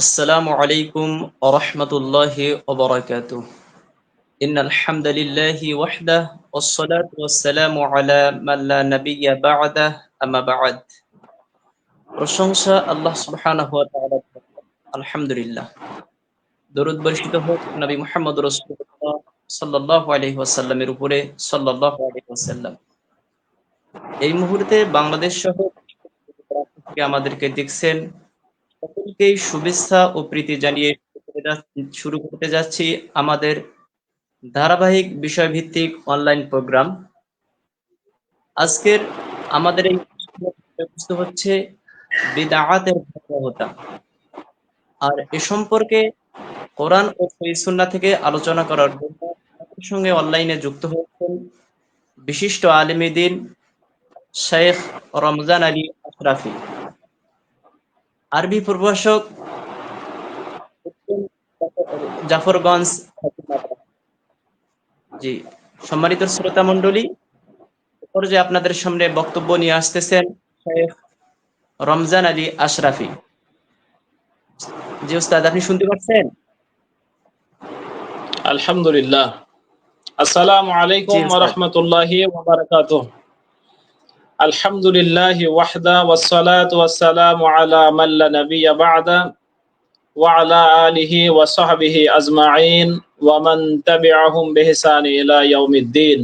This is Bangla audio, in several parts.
আসসালামু আলাইকুম ওয়া রাহমাতুল্লাহি ওয়া বারাকাতুহু। ইন্নাল হামদালিল্লাহি ওয়াহদাহু ওয়াস-সালাতু ওয়াস-সালামু আলা মান লা নাবিয়্যা বা'দাহু আম্মা বা'দ। প্রশংসা আল্লাহ সুবহানাহু ওয়া তাআলার জন্য। আলহামদুলিল্লাহ। দরুদ বর্ষিত হোক নবী মুহাম্মদ রাসূলুল্লাহ সাল্লাল্লাহু আলাইহি ওয়াসাল্লামের উপরে সাল্লাল্লাহু আলাইহি ওয়াসাল্লাম। এই মুহূর্তে বাংলাদেশ সহ থেকে আমাদেরকে দেখছেন সকলকেই শুভেচ্ছা ও প্রীতি জানিয়ে শুরু করতে যাচ্ছি আমাদের ধারাবাহিক বিষয়ভিত্তিক অনলাইন প্রোগ্রাম। আজকের আমাদের এই বিষয়বস্তু হচ্ছে বিদআতের ভয়াবহতা। আর এ সম্পর্কে কোরআন ও সহিহ সুন্নাহ থেকে আলোচনা করার জন্য আমাদের সঙ্গে অনলাইনে যুক্ত হয়েছেন বিশিষ্ট আলেম দ্বীন শেখ রমজান আলী আশরাফী, আরবি প্রভাষক জাফরগঞ্জ। জি, সম্মানিত শ্রোতা মণ্ডলী, পর্যায়ে আপনাদের সামনে বক্তব্য নিয়ে আসতেছেন শেখ রমজান আলী আশরাফী। জি উস্তাদ, আপনি শুনতে পাচ্ছেন? আলহামদুলিল্লাহ। আসসালামু আলাইকুম জি ওয়া উস্তাদ। রাহমাতুল্লাহি ওয়া বারাকাতুহু। আলহামদুলিল্লাহি ওয়াহদা ওয়াস সালাতু ওয়াস সালামু আলা মান লা নাবিয়্যা বা'দা ওয়া আলা আলিহি ওয়া সাহবিহি আজমাইন ওয়া মান তাবি'আহুম বিইহসানি ইলা ইয়াউমিদ্দিন।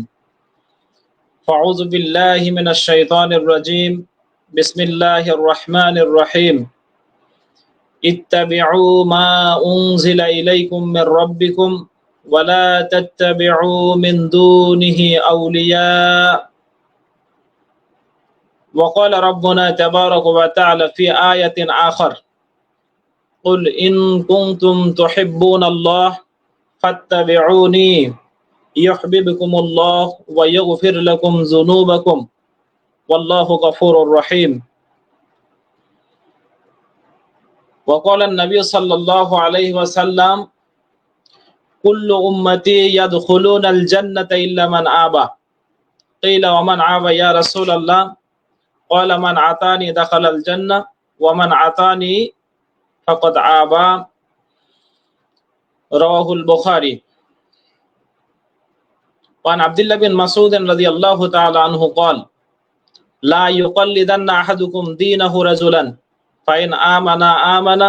ফাউযু বিল্লাহি মিনাশ শাইতানির রাজীম। বিসমিল্লাহির রাহমানির রহিম। ইত্তাবি'উ মা উনজিলা ইলাইকুম মির রাব্বিকুম ولا تتبعوا من دونه أولياء وقال ربنا تبارك وتعالى في آية آخر قل إن كنتم تحبون الله فاتبعوني يحببكم الله ويغفر لكم ذنوبكم والله غفور رحيم وقال النبي صلى الله عليه وسلم كل أمتي يدخلون الجنة إلا من آبى قيل ومن آبى يا رسول الله قال من عطاني دخل الجنة ومن عطاني فقد آبى رواه البخاري وعن عبد الله بن مسعود رضي الله تعالى عنه قال لا يقلدن أحدكم دينه رجلا فإن آمن آمن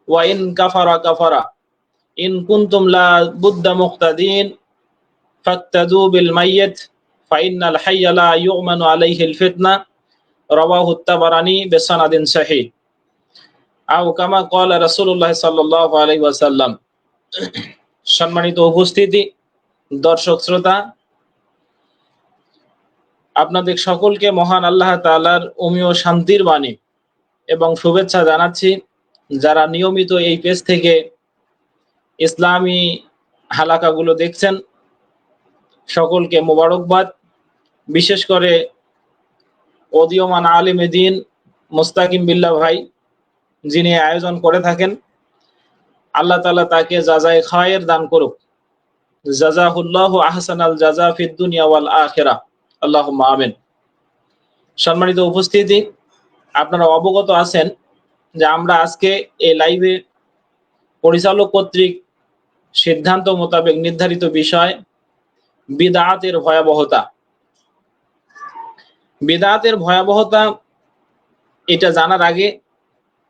وإن كفر كفر إن كنتم لا بد مقتدين فاقتدوا بالميت فإن الحي لا يؤمن عليه الفتنة رواه الطبراني بسند صحيح أو كما قال رسول الله صلى الله عليه وسلم। সম্মানিত উপস্থিতি, দর্শক শ্রোতা, আপনাদের সকলকে মহান আল্লাহ তাআলার অমীয় শান্তির বাণী এবং শুভেচ্ছা জানাচ্ছি। যারা নিয়মিত এই পেজ থেকে ইসলামী হালাকাগুলো দেখছেন সকলকে মোবারকবাদ। বিশেষ করে উদীয়মান আলেমে দ্বীন মুস্তাকিম বিল্লাহ ভাই, যিনি আয়োজন করে থাকেন, আল্লাহ তাআলা তাকে জাযায়ে খায়ের দান করুক। জাযাহুল্লাহু আহসানাল জাযা ফিদ দুনিয়া ওয়াল আখিরাহ, আল্লাহুম্মা আমিন। সম্মানিত উপস্থিতি, আপনারা অবগত আছেন যে আমরা আজকে এই লাইভে পরিচালক কর্তৃক সিদ্ধান্ত মোতাবেক নির্ধারিত বিষয় বিদআতের ভয়াবহতা। বিদআতের ভয়াবহতা এটা জানার আগে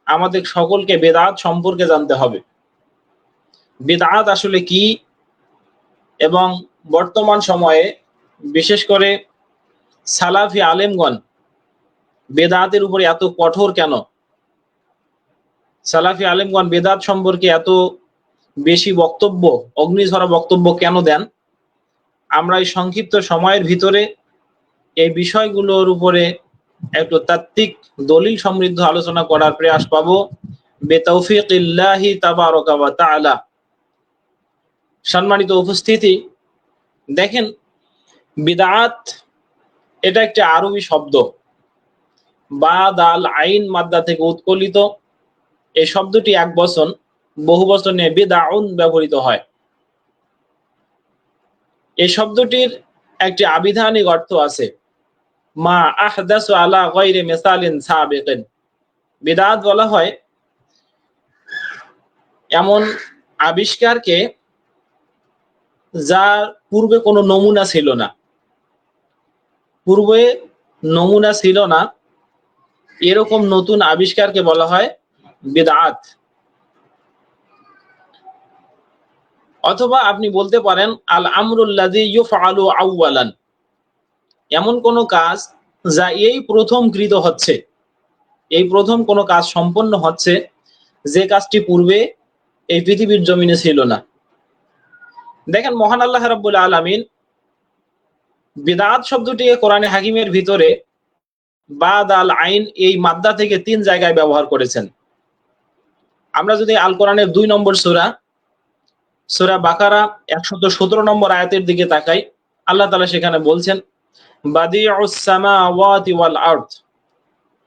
আমাদের সকলকে বিদআত সম্পর্কে জানতে হবে। বিদআত আসলে কি এবং বর্তমান সময়ে বিশেষ করে সালাফি আলেমগণ বিদআতের উপরে এত কঠোর কেন? সালাফি আলেমগণ বিদআত সম্পর্কে এত বেশি বক্তব্য, অগ্নিঝরা বক্তব্য কেন দেন? আমরা এই সংক্ষিপ্ত সময়ের ভিতরে এই বিষয়গুলোর উপরে একটু তাত্ত্বিক দলিল সমৃদ্ধ আলোচনা করার প্রয়াস পাবো বিতাওফিকিল্লাহি তাবারাকা ওয়া তাআলা। সম্মানিত উপস্থিতি, দেখেন, বিদআত এটা একটা আরবি শব্দ, বাদ আল আইন মাদ্দা থেকে উৎকলিত। এই শব্দটি এক বচন, বহু বচনে বিদআউন ব্যবহৃত হয়। এই শব্দটির একটি আবিধানিক অর্থ আছে, মা আহদাসু আলা গায়রি মিসালিন সাবিকিন। বিদআত বলা হয় এমন আবিষ্কারকে যার পূর্বে কোনো নমুনা ছিল না, পূর্বে নমুনা ছিল না এরকম নতুন আবিষ্কারকে বলা হয় বিদআত। অথবা আপনি বলতে পারেন আল আমরুল্লাযী ইউফআলু আউওয়ালান, এমন কোন কাজ যা এই প্রথম কৃত হচ্ছে, এই প্রথম কোন কাজ সম্পন্ন হচ্ছে যে কাজটি পূর্বে এই পৃথিবীর জমিনে ছিল না। দেখেন মহান আল্লাহ রাব্বুল আলামিন বিদআত শব্দটিকে কোরআনে হাকিমের ভিতরে বাদ আল আইন এই মাদ্দা থেকে 3 জায়গায় ব্যবহার করেছেন। আমরা যদি আল কোরআনের 2 নম্বর সূরা বাকারা 117 নম্বর আয়াতের দিকে তাকাই, আল্লাহ তাআলা সেখানে বলছেন বাদিউস সামাওয়াতি ওয়াল আরদ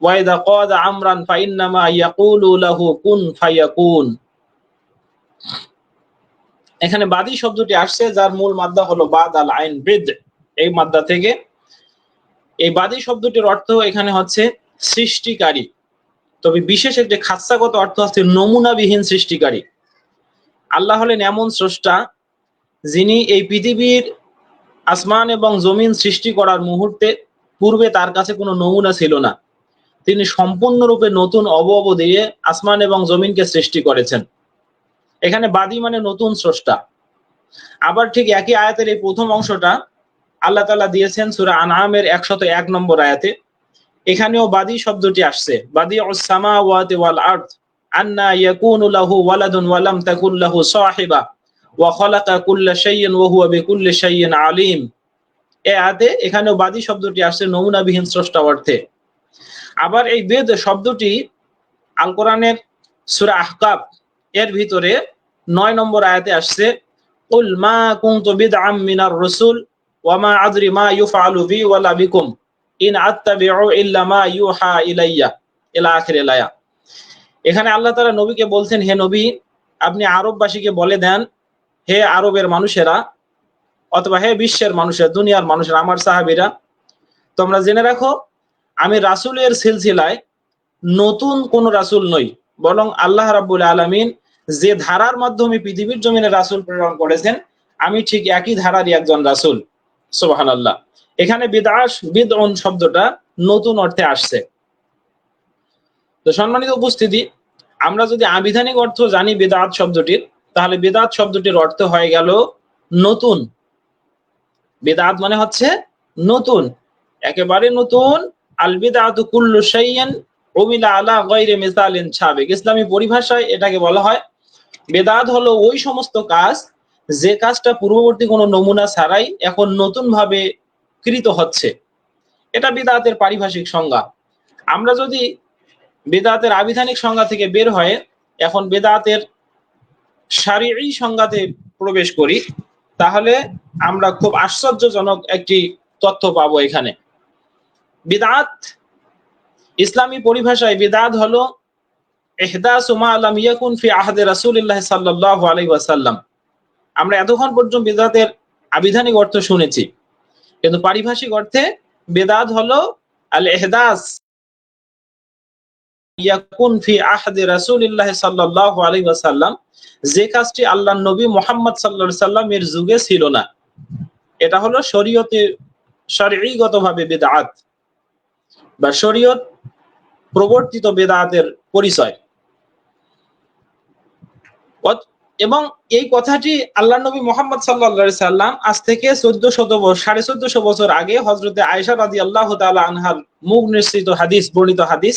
ওয়া ইযা ক্বাদা আমরান ফাইন্নামা ইয়াকুলু লাহু কুন ফায়াকুন। এখানে বাদি শব্দটি আসছে যার মূল মাদ্দা হলো বাদ আল আইন বিদ, এই মাদ্দা থেকে। এই বাদি শব্দটির অর্থ এখানে হচ্ছে সৃষ্টিকারী, তবে বিশেষ একটি খাসসাগত অর্থ হচ্ছে নমুনাবিহীন সৃষ্টিকারী। আল্লাহ হলেন এমন স্রষ্টা যিনি এই পৃথিবীর আসমান এবং জমিন সৃষ্টি করার মুহূর্তে পূর্বে তার কাছে কোনো নমুনা ছিল না। তিনি সম্পূর্ণরূপে নতুন অবয়ব দিয়ে আসমান এবং জমিনকে সৃষ্টি করেছেন। এখানে বাদী মানে নতুন স্রষ্টা। আবার ঠিক একই আয়াতের এই প্রথম অংশটা আল্লাহ তাআলা দিয়েছেন সূরা আনআমের 101 নম্বর আয়াতে। এখানেও বাদী শব্দটি আসছে, বাদিউস সামাওয়াতি ওয়াল আরদ আন্না ইয়াকুনু লাহু ওয়ালাদুন ওয়া লাম তাকুল লাহু সাহিবা ওয়া খালাকা কুল্লা শাইইন ওয়া হুয়া বিকুল্লি শাইইন আলিম। এই আয়াতে এখানেও বাদী শব্দটি আসছে নমুনাবিহীন স্রষ্টা অর্থে। আবার এই বেদ শব্দটি আল কোরআনের সূরা আহকাফ এর ভিতরে 9 নম্বর আয়াতে আসছে কুল মা কুনতু বিদআম মিনার রাসূল ওয়া মা আদরি মা ইউফআলু বি ওয়ালা বিকুম ইন আত্তাবিউ ইল্লা মা ইউহা ইলাইয়া ইলা আখিরিল আয়াত। এখানে আল্লাহ তাআলা নবীকে বলছেন, হে নবী আপনি আরববাসীকে বলে দেন, হে আরবের মানুষেরা অথবা হে বিশ্বের মানুষেরা, দুনিয়ার মানুষেরা, আমার সাহাবীরা, তোমরা জেনে রাখো আমি রাসূলের সিলসিলায় নতুন কোন রাসূল নই, বরং আল্লাহ রাব্বুল আলামিন যে ধারার মাধ্যমে পৃথিবীর জমিনে রাসূল প্রেরণ করেছেন আমি ঠিক একই ধারারই একজন রাসূল। সুবহানাল্লাহ। এখানে বিদউন শব্দটা নতুন অর্থে আসছে। তো সম্মানিত উপস্থিতি, আমরা যদি আবিধানিক অর্থ জানি বিদআত শব্দটির, তাহলে বিদআত শব্দটির অর্থ হয়ে গেল নতুন। বিদআত মানে হচ্ছে নতুন, একেবারে নতুন। আল বিদআতু কুল্লু শাইইন উমিলা আলা গায়রি মিসালিন সাবিক। ইসলামী পরিভাষায় এটাকে বলা হয় বিদআত হলো ওই সমস্ত কাজ যে কাজটা পূর্ববর্তী কোনো নমুনা ছাড়াই এখন নতুন ভাবে কৃত হচ্ছে। এটা বিদআতের পারিভাষিক সংজ্ঞা। আমরা যদি বিদআতের আবিধানিক সংজ্ঞা থেকে বের হয়ে এখন বিদআতের শারঈ সংজ্ঞাতে প্রবেশ করি, তাহলে আমরা খুব আশ্চর্যজনক একটি তথ্য পাবো এখানে। বিদআত ইসলামী পরিভাষায় বিদআত হলো ইহদাসু মা লাম ইয়াকুন ফি আহদি রাসূলিল্লাহ সাল্লাল্লাহু আলাইহি ওয়াসাল্লাম। আমরা এতক্ষণ পর্যন্ত বিদআতের আবিধানিক অর্থ শুনেছি, কিন্তু পারিভাষিক অর্থে বিদআত হলো আল ইহদাস ইয়াকুন ফি আহদি রাসূলিল্লাহ সাল্লাল্লাহু আলাইহি ওয়াসাল্লাম, যে কাজটি আল্লাহর নবী মুহাম্মদ সাল্লাল্লাহু আলাইহি সাল্লামের যুগে ছিল না। এটা হলো শরীয়তে শরঈগতভাবে বিদআত বা শরীয়ত প্রবর্তিত বিদআতের পরিচয়। এবং এই কথাটি আল্লাহর নবী মুহাম্মদ সাল্লাল্লাহু আলাইহি সাল্লাম আজ থেকে 1400 বছর আগে হযরতে আয়েশা রাদিয়াল্লাহু তাআলা আনহার মুখ নিঃসৃত হাদিস, বর্ণিত হাদিস,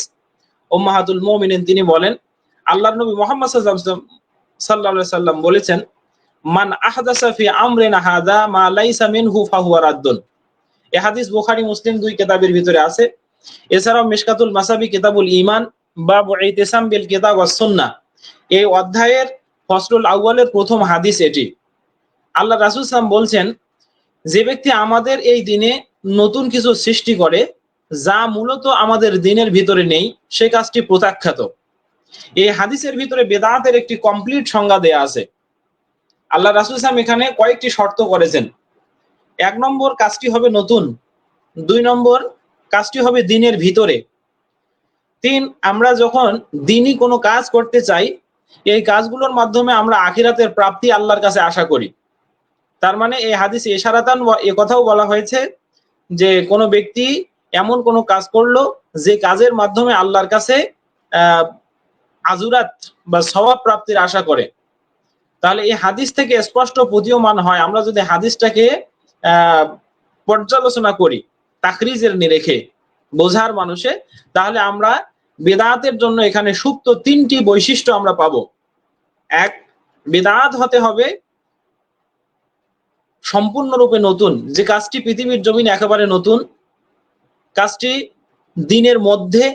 উম্মাহাতুল মুমিনিন, তিনি বলেন আল্লাহর নবী মুহাম্মদ সাল্লাল্লাহু আলাইহি সাল্লাম বলেছেন মান আহদাসা ফি আমরিনা হাযা মা লাইসা মিনহু ফাহুয়া রাদ্দুন। এই হাদিস বুখারী মুসলিম 2 কিতাবের ভিতরে আছে। এছাড়াও মিশকাতুল মাসাবি কিতাবুল ঈমান বাবু ইতিসাম বিল কিতাব ওয়াস সুন্নাহ এই অধ্যায়ের ফসলুল আউয়ালের প্রথম হাদিস এটি। আল্লাহ রাসূল সাল্লাল্লাহু আলাইহি ওয়াসাল্লাম বলছেন, যে ব্যক্তি আমাদের এই দিনে নতুন কিছু সৃষ্টি করে যা মূলত আমাদের দিনের ভিতরে নেই, সে কাজটি প্রত্যাখ্যাত। এই হাদিসের ভিতরে বিদআতের একটি কমপ্লিট সংজ্ঞা দেয়া আছে। আল্লাহ রাসূল সাল্লাল্লাহু আলাইহি ওয়াসাল্লাম এখানে কয়েকটি শর্ত করেছেন। 1 নম্বর, কাজটি হবে নতুন। 2 নম্বর, কাজটি হবে দিনের ভিতরে। 3, আমরা যখন দিনই কোনো কাজ করতে চাই এই কাজগুলোর মাধ্যমে আমরা আখিরাতের প্রাপ্তি আল্লাহর কাছে আশা করি। তার মানে এই হাদিসে ইশারাতান এ কথাও বলা হয়েছে যে কোনো ব্যক্তি এমন কোনো কাজ করলো যে কাজের মাধ্যমে আল্লাহর কাছে আজুরাত বা সওয়াব প্রাপ্তির আশা করে। তাহলে এই হাদিস থেকে স্পষ্ট প্রতীয়মান হয়, আমরা যদি হাদিসটাকে পর্যালোচনা করি তাকরিজের নিরেখে বোঝার মানুষে, তাহলে আমরা বিদআতের জন্য এখানে সুপ্ত 3টি বৈশিষ্ট্য আমরা পাবো। এক, বিদআত হতে হবে সম্পূর্ণরূপে নতুন, যে কাজটি পৃথিবীর জমিনে একেবারে নতুন, কাজটি দিনের মধ্যে,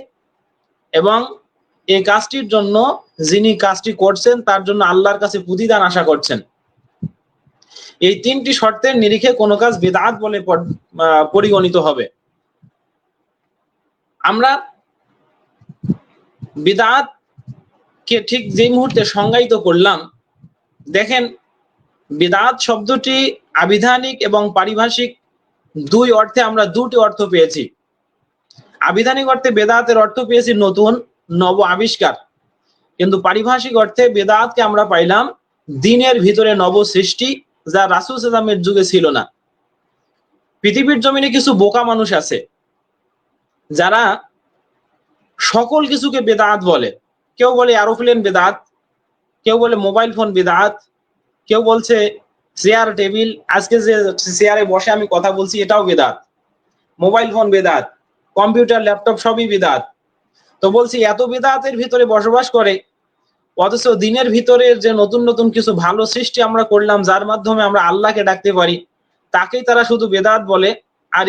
এবং এই কাজটির জন্য যিনি কাজটি করছেন তার জন্য আল্লাহর কাছে প্রতিদান আশা করছেন। এই 3টি শর্তের নিরিখে কোন কাজ বিদআত বলে পরিগণিত হবে। আমরা বিদআত কে ঠিক যে মুহূর্তে সংজ্ঞায়িত করলাম, দেখেন বিদআত শব্দটি আবিধানিক এবং পারিভাষিক দুই অর্থে আমরা দুটি অর্থ পেয়েছি। আবিধানিক অর্থে বেদাতের অর্থ পেয়েছি নতুন, নব আবিষ্কার, কিন্তু পারিভাষিক অর্থে বেদাতকে আমরা পাইলাম দিনের ভিতরে নব সৃষ্টি, যা রাসূল সাল্লাল্লাহু আলাইহি ওয়াসাল্লামের যুগে ছিল না। পৃথিবীর জমিনে কিছু বোকা মানুষ আছে যারা সকল কিছুকে বেদাত বলে। কেউ বলে এরোপ্লেন বেদাত, কেউ বলে মোবাইল ফোন বেদাত, কেউ বলছে চেয়ার টেবিল, আজকে যে চেয়ারে বসে আমি কথা বলছি এটাও বেদাত, মোবাইল ফোন বেদাত, কম্পিউটার ল্যাপটপ সবই বেদাত। তো বলছি এত বেদাতের ভিতরে বসবাস করে, অথচ দিনের ভিতরে যে নতুন নতুন কিছু ভালো সৃষ্টি আমরা করলাম যার মাধ্যমে আমরা আল্লাহকে ডাকতে পারি, তাকেই তারা শুধু বেদাত বলে, আর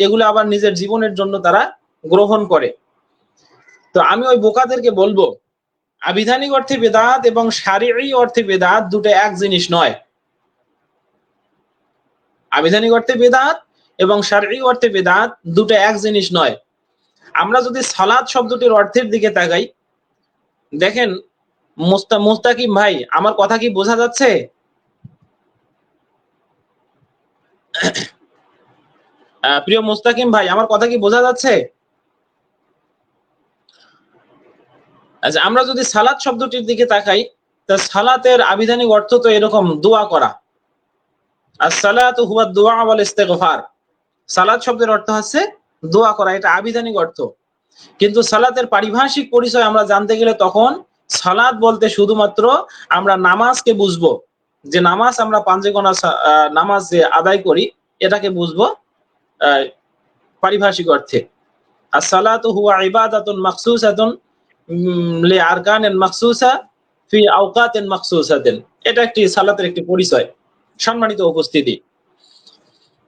এগুলা আবার নিজের জীবনের জন্য তারা গ্রহণ করে। তো আমি ওই বোকাদেরকে বলবো, আবিধানিক অর্থে বেদাত এবং শারঈ অর্থে বেদাত দুটো এক জিনিস নয়। আবিধানিক অর্থে বেদাত এবং শারঈ অর্থে বেদাত দুটো এক জিনিস নয়। আমরা যদি সালাত শব্দটির অর্থের দিকে তাকাই, দেখেন মুস্তাকিম ভাই, আমার কথা কি বোঝা যাচ্ছে? প্রিয় মুস্তাকিম ভাই, আমার কথা কি বোঝা যাচ্ছে? আচ্ছা, আমরা যদি সালাত শব্দটির দিকে তাকাই, তা সালাতের আবিধানিক অর্থ তো এরকম, দোয়া করা। as-salatu huwa ad-du'a wal istighfar। সালাত শব্দের অর্থ হচ্ছে দোয়া করা, এটা আবিধানিক অর্থ। কিন্তু সালাতের পারিভাষিক পরিচয় আমরা জানতে গেলে তখন সালাত বলতে শুধুমাত্র আমরা নামাজকে বুঝবো, যে নামাজ আমরা পাঁচেগোনা নামাজ যে আদায় করি এটাকে বুঝবো পারিভাষিক অর্থে। as-salatu huwa ibadatun makhsusatun লি আরকানিন মাখসুসা ফি আওকাতিন মাখসুসাতিন। এটা একটি সালাতের একটি পরিচয়। সম্মানিত উপস্থিতি,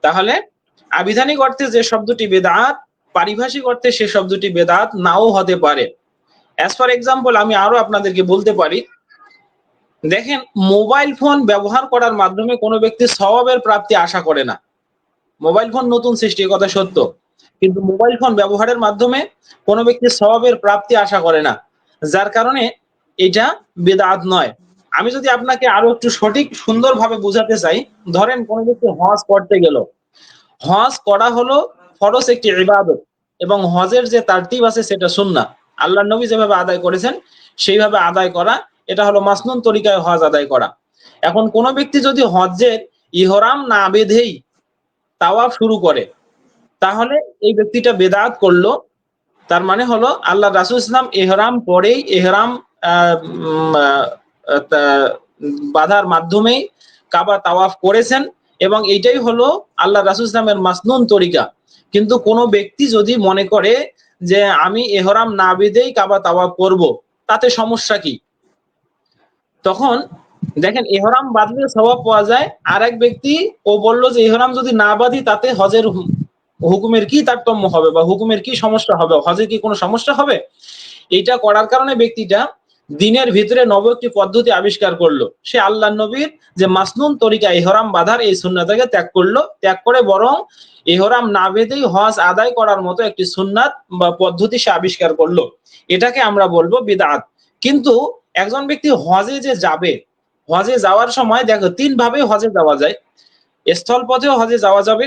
তাহলে আবিধানিক অর্থে যে শব্দটি বেদাত, পারিভাষিক অর্থে সে শব্দটি বেদাত নাও হতে পারে। অ্যাজ ফর এক্সাম্পল আমি আরো আপনাদেরকে বলতে পারি, দেখেন মোবাইল ফোন ব্যবহার করার মাধ্যমে কোনো ব্যক্তি সওয়াবের প্রাপ্তি আশা করে না। মোবাইল ফোন নতুন সৃষ্টি, কথা সত্য, কিন্তু মোবাইল ফোন ব্যবহারের মাধ্যমে কোনো ব্যক্তি সওয়াবের প্রাপ্তি আশা করে না, যার কারণে এটা বিদআত নয়। আমি যদি আপনাকে আরো একটু সঠিক সুন্দরভাবে বোঝাতে চাই, ধরেন কোনো ব্যক্তি হজ করতে গেল, হজ করা হলো ফরজ একটি ইবাদত, এবং হজের যে তারতিব আছে সেটা সুন্নাহ। আল্লাহর নবী যেভাবে আদায় করেছেন সেইভাবে আদায় করা, এটা হলো মাসনুন তরিকায় হজ আদায় করা। এখন কোন ব্যক্তি যদি হজ্জের ইহরাম না বেঁধেই তাওয়াফ শুরু করে, তাহলে এই ব্যক্তিটা বেদাত করলো। তার মানে হলো আল্লাহ রাসূল ইসলাম ইহরাম পরেই ইহরাম বাঁধার মাধ্যমেই কাবা তাওয়াফ করেছেন, এবং এইটাই হলো আল্লাহ রাসূল ইসলামের মাসনুন তরিকা। কিন্তু কোন ব্যক্তি যদি মনে করে যে আমি ইহরাম না বেঁধেই কাবা তাওয়াফ করব, তাতে সমস্যা কি? তখন দেখেন ইহরাম বাঁধলে সওয়াব পাওয়া যায়, আর এক ব্যক্তি ও বলল যে ইহরাম যদি না বাঁধি তাতে হজের হুকুমের কি তারতম্য হবে, বা হুকুমের কি সমস্যা হবে, হজে কি কোনো সমস্যা হবে? এইটা করার কারণে ব্যক্তিটা দিনের ভিতরে নব একটি পদ্ধতি আবিষ্কার করলো। সে আল্লাহর নবীর যে মাসনুন তরিকা ইহরাম বাঁধার এই সুন্নাতকে ত্যাগ করলো, ত্যাগ করে বরং ইহরাম না বেঁধেই হজ আদায় করার মতো একটি সুন্নাত বা পদ্ধতি সে আবিষ্কার করলো। এটাকে আমরা বলবো বিদআত। কিন্তু একজন ব্যক্তি হজে যে যাবে, হজে যাওয়ার সময় দেখো 3 ভাবে হজে যাওয়া যায়। স্থল পথেও হজে যাওয়া যাবে,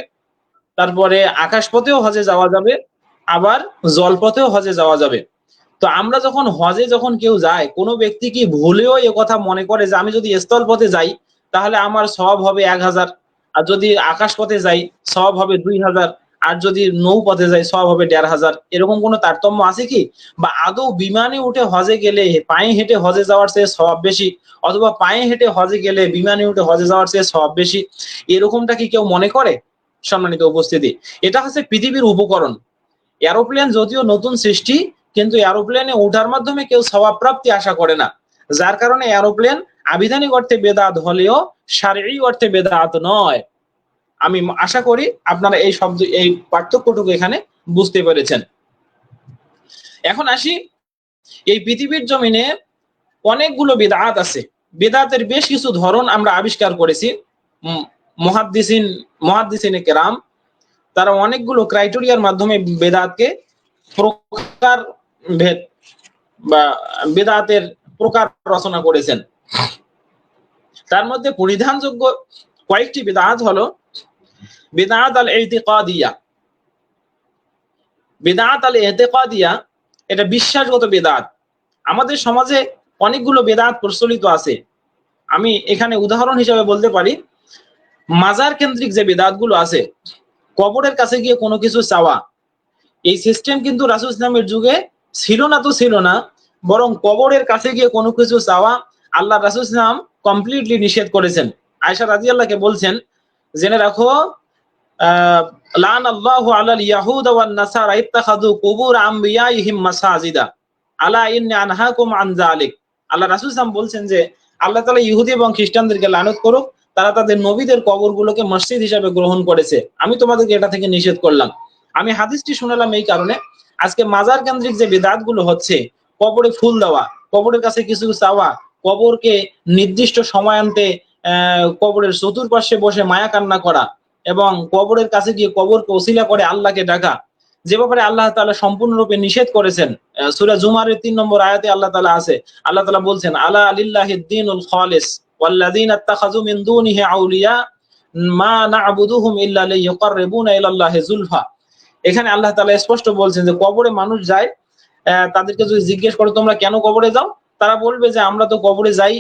তারপরে আকাশ পথেও হজে যাওয়া যাবে, আবার জল পথেও হজে যাওয়া যাবে। তো আমরা যখন হজে যখন কেউ যায়, কোনো ব্যক্তি কি ভুলেও এ কথা মনে করে যে আমি যদি স্থল পথে যাই তাহলে আমার সওয়াব হবে 1000, আর যদি আকাশ পথে যাই সওয়াব হবে 2000, আর যদি নৌ পথে যাই সওয়াব হবে 1500? এরকম কোনো তারতম্য আছে কি? বা আদৌ বিমানে উঠে হজে গেলে পায়ে হেঁটে হজে যাওয়ার চেয়ে সওয়াব বেশি, অথবা পায়ে হেঁটে হজে গেলে বিমানে উঠে হজে যাওয়ার চেয়ে সওয়াব বেশি, এরকমটা কি কেউ মনে করে? সম্মানিত উপস্থিতি, এটা হচ্ছে পৃথিবীর উপকরণ। এরোপ্লেন যদিও নতুন সৃষ্টি, কিন্তু এরোপ্লেনে ওঠার মাধ্যমে কেউ সওয়াব প্রাপ্তি আশা করে না, যার কারণে এরোপ্লেন আবিধানিক অর্থে বেদাত হলেও শারঈ অর্থে বেদাত নয়। আমি আশা করি আপনারা এই শব্দ এই পার্থক্যটুকু এখানে বুঝতে পেরেছেন। এখন আসি, এই পৃথিবীর জমিনে অনেকগুলো বিদআত আছে। বিদআতের বেশ কিছু ধরন আমরা আবিষ্কার করেছি। মুহাদ্দিসিনে কেরাম তারা অনেকগুলো ক্রাইটেরিয়ার মাধ্যমে বেদাতকে প্রকার ভেদ বা বেদাতের প্রকার রচনা করেছেন। তার মধ্যে পরিধানযোগ্য কয়েকটি বেদাত হলো বেদাত আল ইতিকাদিয়া। বেদাত আল ইতিকাদিয়া এটা বিশ্বাসগত বেদাত। আমাদের সমাজে অনেকগুলো বেদাত প্রচলিত আছে। আমি এখানে উদাহরণ হিসেবে বলতে পারি, মাজার কেন্দ্রিক যে বেদাতগুলো আছে, কবরের কাছে গিয়ে কোনো কিছু চাওয়া, এই সিস্টেম কিন্তু রাসূল ইসলামের যুগে ছিল না, তো ছিল না, বরং কবরের কাছে গিয়ে কোনো কিছু চাওয়া আল্লাহ রাসূল ইসলাম কমপ্লিটলি নিষেধ করেছেন। আয়েশা রাদিয়াল্লাহকে বলছেন, জেনে রাখো লান আল্লাহু আলাল ইয়াহুদ ওয়ান নাসারা ইত্তাখাযু কুবুর আমবিয়াইহিম মাসাজিদা আলা ইন্নী আনহাকুম আন যালিক। আল্লাহ রাসূল সাল্লাল্লাহু আলাইহি ওয়াসাল্লাম বলছেন যে আল্লাহ তাআলা ইহুদি এবং খ্রিস্টানদেরকে লানত করুক, তারা তাদের নবীদের কবরগুলোকে মসজিদ হিসেবে গ্রহণ করেছে, আমি তোমাদেরকে এটা থেকে নিষেধ করলাম। আমি হাদিসটি শুনালাম এই কারণে, আজকে মাজার কেন্দ্রিক যে বিদআতগুলো হচ্ছে, কবরে ফুল দেওয়া, কবরের কাছে কিছু চাওয়া, কবরকে নির্দিষ্ট সময়ান্তে কবরের চতুর্পাশে বসে মায়া কান্না করা, এবং কবরের কাছে গিয়ে কবরকে ওসিলা করে আল্লাহকে ডাকা, যে ব্যাপারে আল্লাহ তাআলা সম্পূর্ণরূপে নিষেধ করেছেন। সূরা জুমারের 3 নম্বর আয়াতে আল্লাহ তাআলা আছে, আল্লাহ তাআলা বলছেন আলা লিল্লাহিদ দীনুল খালিস ওয়াল্লাযীনা ইত্তাখাযু মিন দুনিহি আউলিয়া মা না'বুদুহুম ইল্লা লিয়ুকাররিবুনা ইলাল্লাহি যুলফা। এখানে আল্লাহ তাআলা স্পষ্ট বলছেন যে কবরে মানুষ যায়, তাদেরকে যদি জিজ্ঞেস করো তোমরা কেন কবরে যাও, তারা বলবে যে আমরা তো কবরে যাই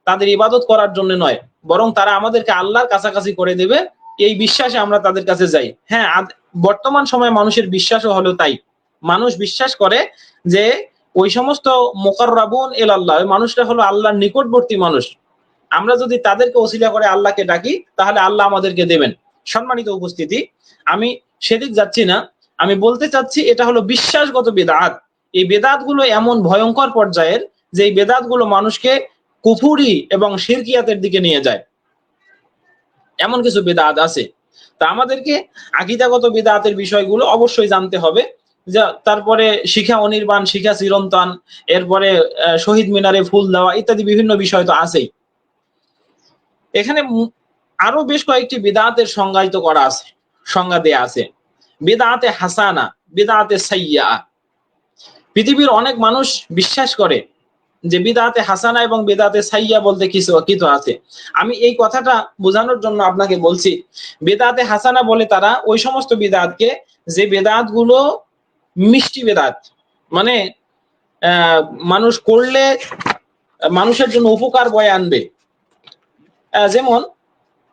তাদের ইবাদত করার জন্য নয়, বরং তারা আমাদেরকে আল্লাহর কাছাকাছি করে দেবে, এই বিশ্বাসে আমরা তাদের কাছে যাই। হ্যাঁ, বর্তমান সময়ে মানুষের বিশ্বাসও হলো তাই। মানুষ বিশ্বাস করে যে ওই সমস্ত মুকাররাবুন ইলাল্লাহ, মানুষটা হলো আল্লাহর নিকটবর্তী মানুষ, আমরা যদি তাদেরকে ওসিলা করে আল্লাহকে ডাকি তাহলে আল্লাহ আমাদেরকে দেবেন। সম্মানিত উপস্থিতি, আমি সেদিক যাচ্ছি না, আমি বলতে চাচ্ছি এটা হলো বিশ্বাসগত বেদাত। এই বেদাতগুলো এমন ভয়ঙ্কর পর্যায়ের যে এই বেদাতগুলো মানুষকে কুফরি এবং শিরকিয়াতের দিকে নিয়ে যায়, এমন কিছু বেদাত আছে। তা আমাদেরকে আকীদাগত বেদাতের বিষয়গুলো অবশ্যই জানতে হবে। যা তারপরে শিখা অনির্বাণ, শিখা চিরন্তন, এরপরে শহীদ মিনারে ফুল দেওয়া ইত্যাদি বিভিন্ন বিষয় তো আছেই। এখানে আরো বেশ কয়েকটি বিদআতের সংজ্ঞায়িত করা আছে, সংজ্ঞা দেয়া আছে। বিদআতে হাসানা, বিদআতে সাইয়্যা। পৃথিবীর অনেক মানুষ বিশ্বাস করে যে বিদআতে হাসানা এবং বিদআতে সাইয়্যা বলতে কিছু আছে। আমি এই কথাটা বোঝানোর জন্য আপনাকে বলছি, বিদআতে হাসানা বলে তারা ওই সমস্ত বিদআতকে যে বিদআতগুলো মিষ্টি বিদআত, মানে মানুষ করলে মানুষের জন্য উপকার বয়ে আনবে। যেমন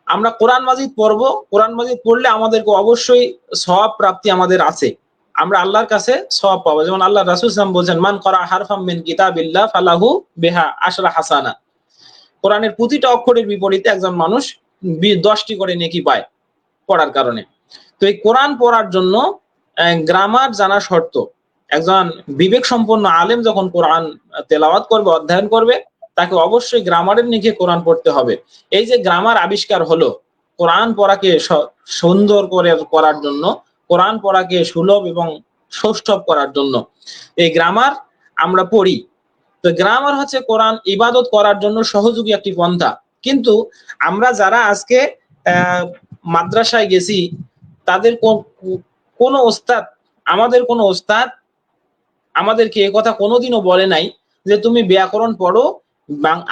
আমরা কোরআন মাজিদ পড়বো, কোরআন মাজিদ পড়লে আমাদেরকে অবশ্যই সওয়াব প্রাপ্তি আমাদের আছে, আমরা আল্লাহর কাছে সওয়াব পাবো। যেমন আল্লাহ রাসূল সাল্লাল্লাহু আলাইহি ওয়াসাল্লাম বলেন মান করা হারফাম মিন কিতাবিল্লাহ ফালাহু বিহা আশরা হাসানা। কোরআনের প্রতিটা অক্ষরের বিপরীতে একজন মানুষ 10টি করে নেকি পায় পড়ার কারণে। তো এই কোরআন পড়ার জন্য গ্রামার জানা শর্ত। একজন বিবেক সম্পন্ন আলেম যখন কোরআন তেলাওয়াত করবে, অধ্যয়ন করবে, তাকে অবশ্যই গ্রামারের নিকে কোরআন পড়তে হবে। এই যে গ্রামার আবিষ্কার হলো কোরআন পড়াকে সুন্দর করে করার জন্য, কোরআন পড়াকে সুলভ এবং সৌষ্ঠব করার জন্য এই গ্রামার আমরা পড়ি। তো গ্রামার হচ্ছে কোরআন ইবাদত করার জন্য সহযোগী একটি পন্থা। কিন্তু আমরা যারা আজকে মাদ্রাসায় গেছি, তাদের কোন ওস্তাদ, আমাদের কোন ওস্তাদ আমাদেরকে এ কথা কোনোদিনও বলে নাই যে তুমি ব্যাকরণ পড়ো,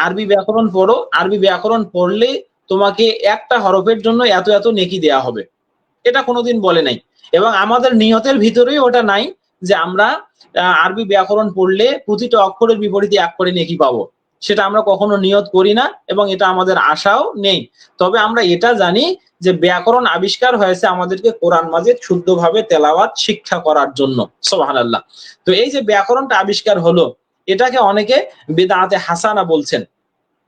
আরবি ব্যাকরণ পড়ো, আরবি ব্যাকরণ পড়লে তোমাকে একটা হরফের জন্য এত এত নেকি দেয়া হবে, এটা কোনোদিন বলে নাই। এবং আমাদের নিয়তের ভিতরেই ওটা নাই যে আমরা আরবি ব্যাকরণ পড়লে প্রতিটা অক্ষরের বিপরীতে এক করে নেকি পাবো, সেটা আমরা কখনো নিয়ত করি না এবং এটা আমাদের আশাও নেই। তবে আমরা এটা জানি যে ব্যাকরণ আবিষ্কার হয়েছে আমাদেরকে কোরআন মাজিদ শুদ্ধভাবে তেলাওয়াত শিক্ষা করার জন্য। সুবহানাল্লাহ। তো এই যে ব্যাকরণটা আবিষ্কার হলো, এটাকে অনেকে বিদআতে হাসানা বলছেন।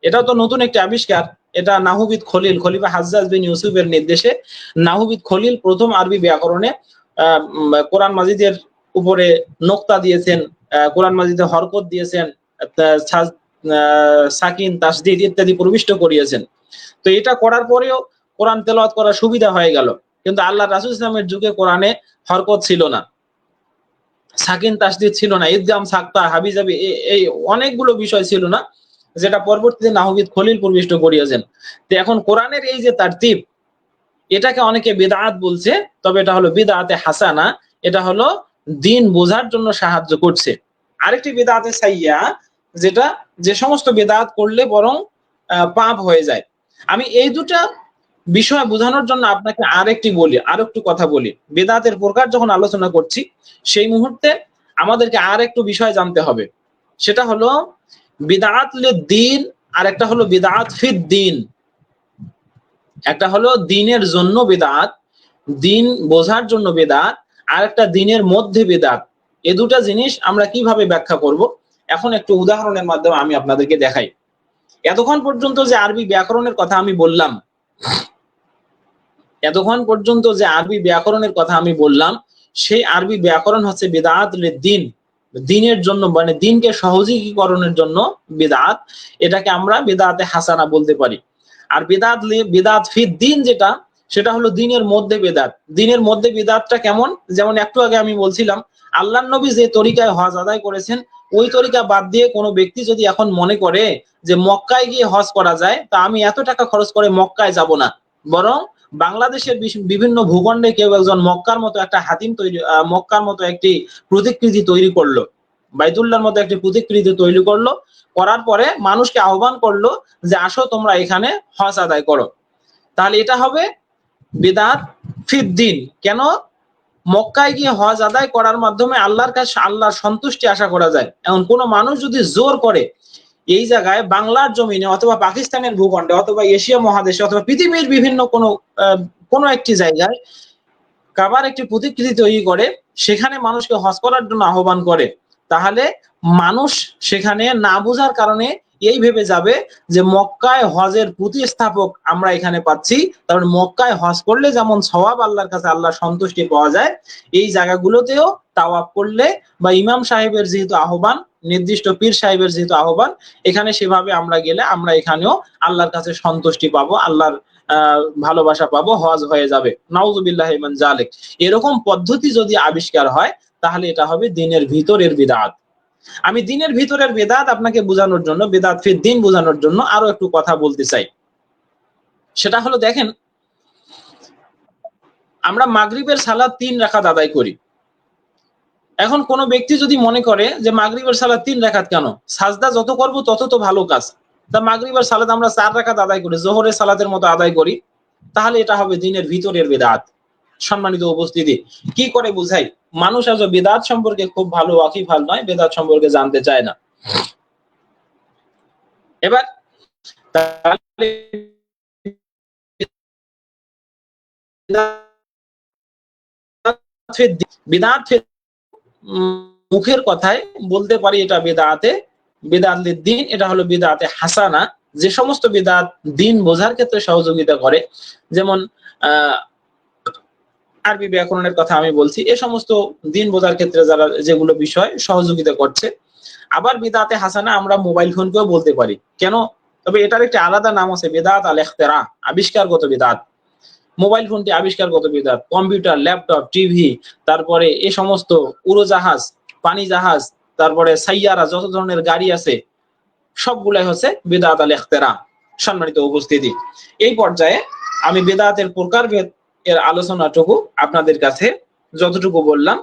এটাও তো নতুন একটি আবিষ্কার। এটা নাহুবিদ খলিল, খলিফা হাজ্জাজ বিন ইউসুফের নির্দেশে নাহুবিদ খলিল প্রথম আরবি ব্যাকরণে কোরআন মাজিদের উপরে নোক্তা দিয়েছেন, কোরআন মাজিদে হরকত দিয়েছেন, সাকিন, তাসদিদ ইত্যাদি প্রবিষ্ট করিয়েছেন। তো এটা করার পরেও কোরআন তেলাওয়াত করার সুবিধা হয়ে গেল। কিন্তু আল্লাহ রাসূল ইসলামের যুগে কোরআনে হরকত ছিল না, সাকিন তাসদিদ ছিল না, ইদগাম সাক্তা হাবিজাবি এই অনেকগুলো বিষয় ছিল না, যেটা পরবর্তীতে নাহুবিদ খলিল প্রবিষ্ট করিয়েছেন। তো এখন কোরআনের এই যে তারতিব, এটাকে অনেকে বিদআত বলছে, তবে এটা হলো বিদআতে হাসানা, এটা হলো দিন বোঝার জন্য সাহায্য করছে। আরেকটি বিদআতে সাইয়্যা, যেটা যে সমস্ত বিদআত করলে বরং পাপ হয়ে যায়। আমি এই দুটা বিষয় বোঝানোর জন্য আপনাকে আরেকটু কথা বলি। বিদআতের প্রকার যখন আলোচনা করছি, সেই মুহূর্তে আমাদেরকে আরেকটু বিষয় জানতে হবে। সেটা হলো বিদআত লিদ্দিন আর একটা হলো বিদআত ফিদ্দিন। একটা হলো দিনের জন্য বিদআত, দিন বোঝার জন্য বিদআত, আর একটা দিনের মধ্যে বিদআত। এই দুটা জিনিস আমরা কিভাবে ব্যাখ্যা করব, এখন একটু উদাহরণের মাধ্যমে আমি আপনাদেরকে দেখাই। এতক্ষণ পর্যন্ত যে আরবি ব্যাকরণের কথা আমি বললাম, সেই আরবি ব্যাকরণ হচ্ছে বিদআত লিদ্দিন, দিনের জন্য, মানে দিনকে সহজীকরণের জন্য বিদআত। এটাকে আমরা বিদআতে হাসানা বলতে পারি। আর বিদআত ফিদ্দিন যেটা, সেটা হলো দিনের মধ্যে বিদআত। দিনের মধ্যে বিদআতটা কেমন? যেমন একটু আগে আমি বলছিলাম, আল্লাহর নবী যে তরিকায় হজ আদায় করেছেন, ওই তরিকা বাদ দিয়ে কোনো ব্যক্তি যদি এখন মনে করে যে মক্কায় গিয়ে হজ করা যায়, তা আমি এত টাকা খরচ করে মক্কায় যাব না, বরং বাংলাদেশের বিভিন্ন ভূখণ্ডে কেউ একজন মক্কার মতো একটা হাতিম তৈরি, মক্কার মতো একটি প্রতিকৃতি তৈরি করলো, বাইতুল্লাহর মতো একটি প্রতিকৃতি তৈরি করলো, করার পরে মানুষকে আহ্বান করলো যে আসো তোমরা এখানে হজ আদায় করো, তাহলে এটা হবে বিদআত ফিদ্দিন। কেন? মক্কায় গিয়ে হজ আদায় করার মাধ্যমে আল্লাহর কাছে আল্লাহর সন্তুষ্টি আশা করা যায়। এখন কোনো মানুষ যদি জোর করে এই জায়গায় বাংলার জমিনে অথবা পাকিস্তানের ভূখণ্ডে অথবা এশিয়া মহাদেশে অথবা পৃথিবীর বিভিন্ন কোনো একটি জায়গায় কাবার একটি প্রতিকৃতি তৈরি করে সেখানে মানুষকে হজ করার জন্য আহ্বান করে, তাহলে মানুষ সেখানে না বোঝার কারণে এই ভেবে যাবে যে মক্কায় হজের প্রতিস্থাপক আমরা এখানে পাচ্ছি, তারপরে মক্কায় হজ করলে যেমন সওয়াব আল্লাহর কাছে আল্লাহর সন্তুষ্টি পাওয়া যায়, এই জায়গাগুলোতেও তাওয়াফ করলে বা ইমাম সাহেবের যেহেতু আহ্বান, নির্দিষ্ট পীর সাহেবের যেহেতু আহ্বান, এখানে সেভাবে আমরা গেলে আমরা এখানেও আল্লাহর কাছে সন্তুষ্টি পাবো, আল্লাহর ভালোবাসা পাবো, হজ হয়ে যাবে। নাউযুবিল্লাহি মিন যালিক। এরকম পদ্ধতি যদি আবিষ্কার হয়, তাহলে এটা হবে দিনের ভিতরের বিদআত। আমি দিনের ভিতরের বিদআত আপনাকে বোঝানোর জন্য, বিদআত ফিদ দ্বীন বোঝানোর জন্য আরো একটু কথা বলতে চাই। সেটা হলো, দেখেন, আমরা মাগরিবের সালাত 3 রাকাত আদায় করি। এখন কোন ব্যক্তি যদি মনে করে যে মাগরিবের সালাত 3 রাকাত কেন, সাজদা যত করব তত তো ভালো কাজ, তা মাগরিবের সালাত আমরা 4 রাকাত আদায় করি, যোহরের সালাতের মতো আদায় করি, তাহলে এটা হবে দিনের ভিতরের বিদআত। সম্মানিত উপস্থিতি, কি করে বুঝাই? মানুষ আজ বিদআত সম্পর্কে খুব ভালো ওয়াকিবহাল নয়, বিদআত সম্পর্কে জানতে চায় না। এবার বিদআত মুখের কথায় বলতে পারি এটা বিদআত দ্বীন, এটা হলো বিদআতে হাসানা। যে সমস্ত বিদআত দ্বীন বোঝার ক্ষেত্রে সহযোগিতা করে, যেমন আরবি ব্যাকরণের কথা আমি বলছি, এই সমস্ত দ্বীন বোঝার ক্ষেত্রে যারা যেগুলো বিষয় সহযোগিতা করছে। আবার বিদআতে হাসানা আমরা মোবাইল ফোনকেও বলতে পারি। কেন? তবে এটার একটি আলাদা নাম আছে, বিদআত আল ইখতিরা, আবিষ্কারগত বিদআত। মোবাইল ফোনটি আবিষ্কারগত বিদআত, কম্পিউটার, ল্যাপটপ, টিভি, তারপরে এই সমস্ত উড়োজাহাজ, পানি জাহাজ, তারপরে সাইয়ারা, যত ধরনের গাড়ি আছে সবগুলাই হচ্ছে বিদআত আল ইখতিরা। সম্মানিত উপস্থিতি, এই পর্যায়ে আমি বিদআতের প্রকারভেদ এর আলোচনাটুকু আপনাদের কাছে যতটুকু বললাম,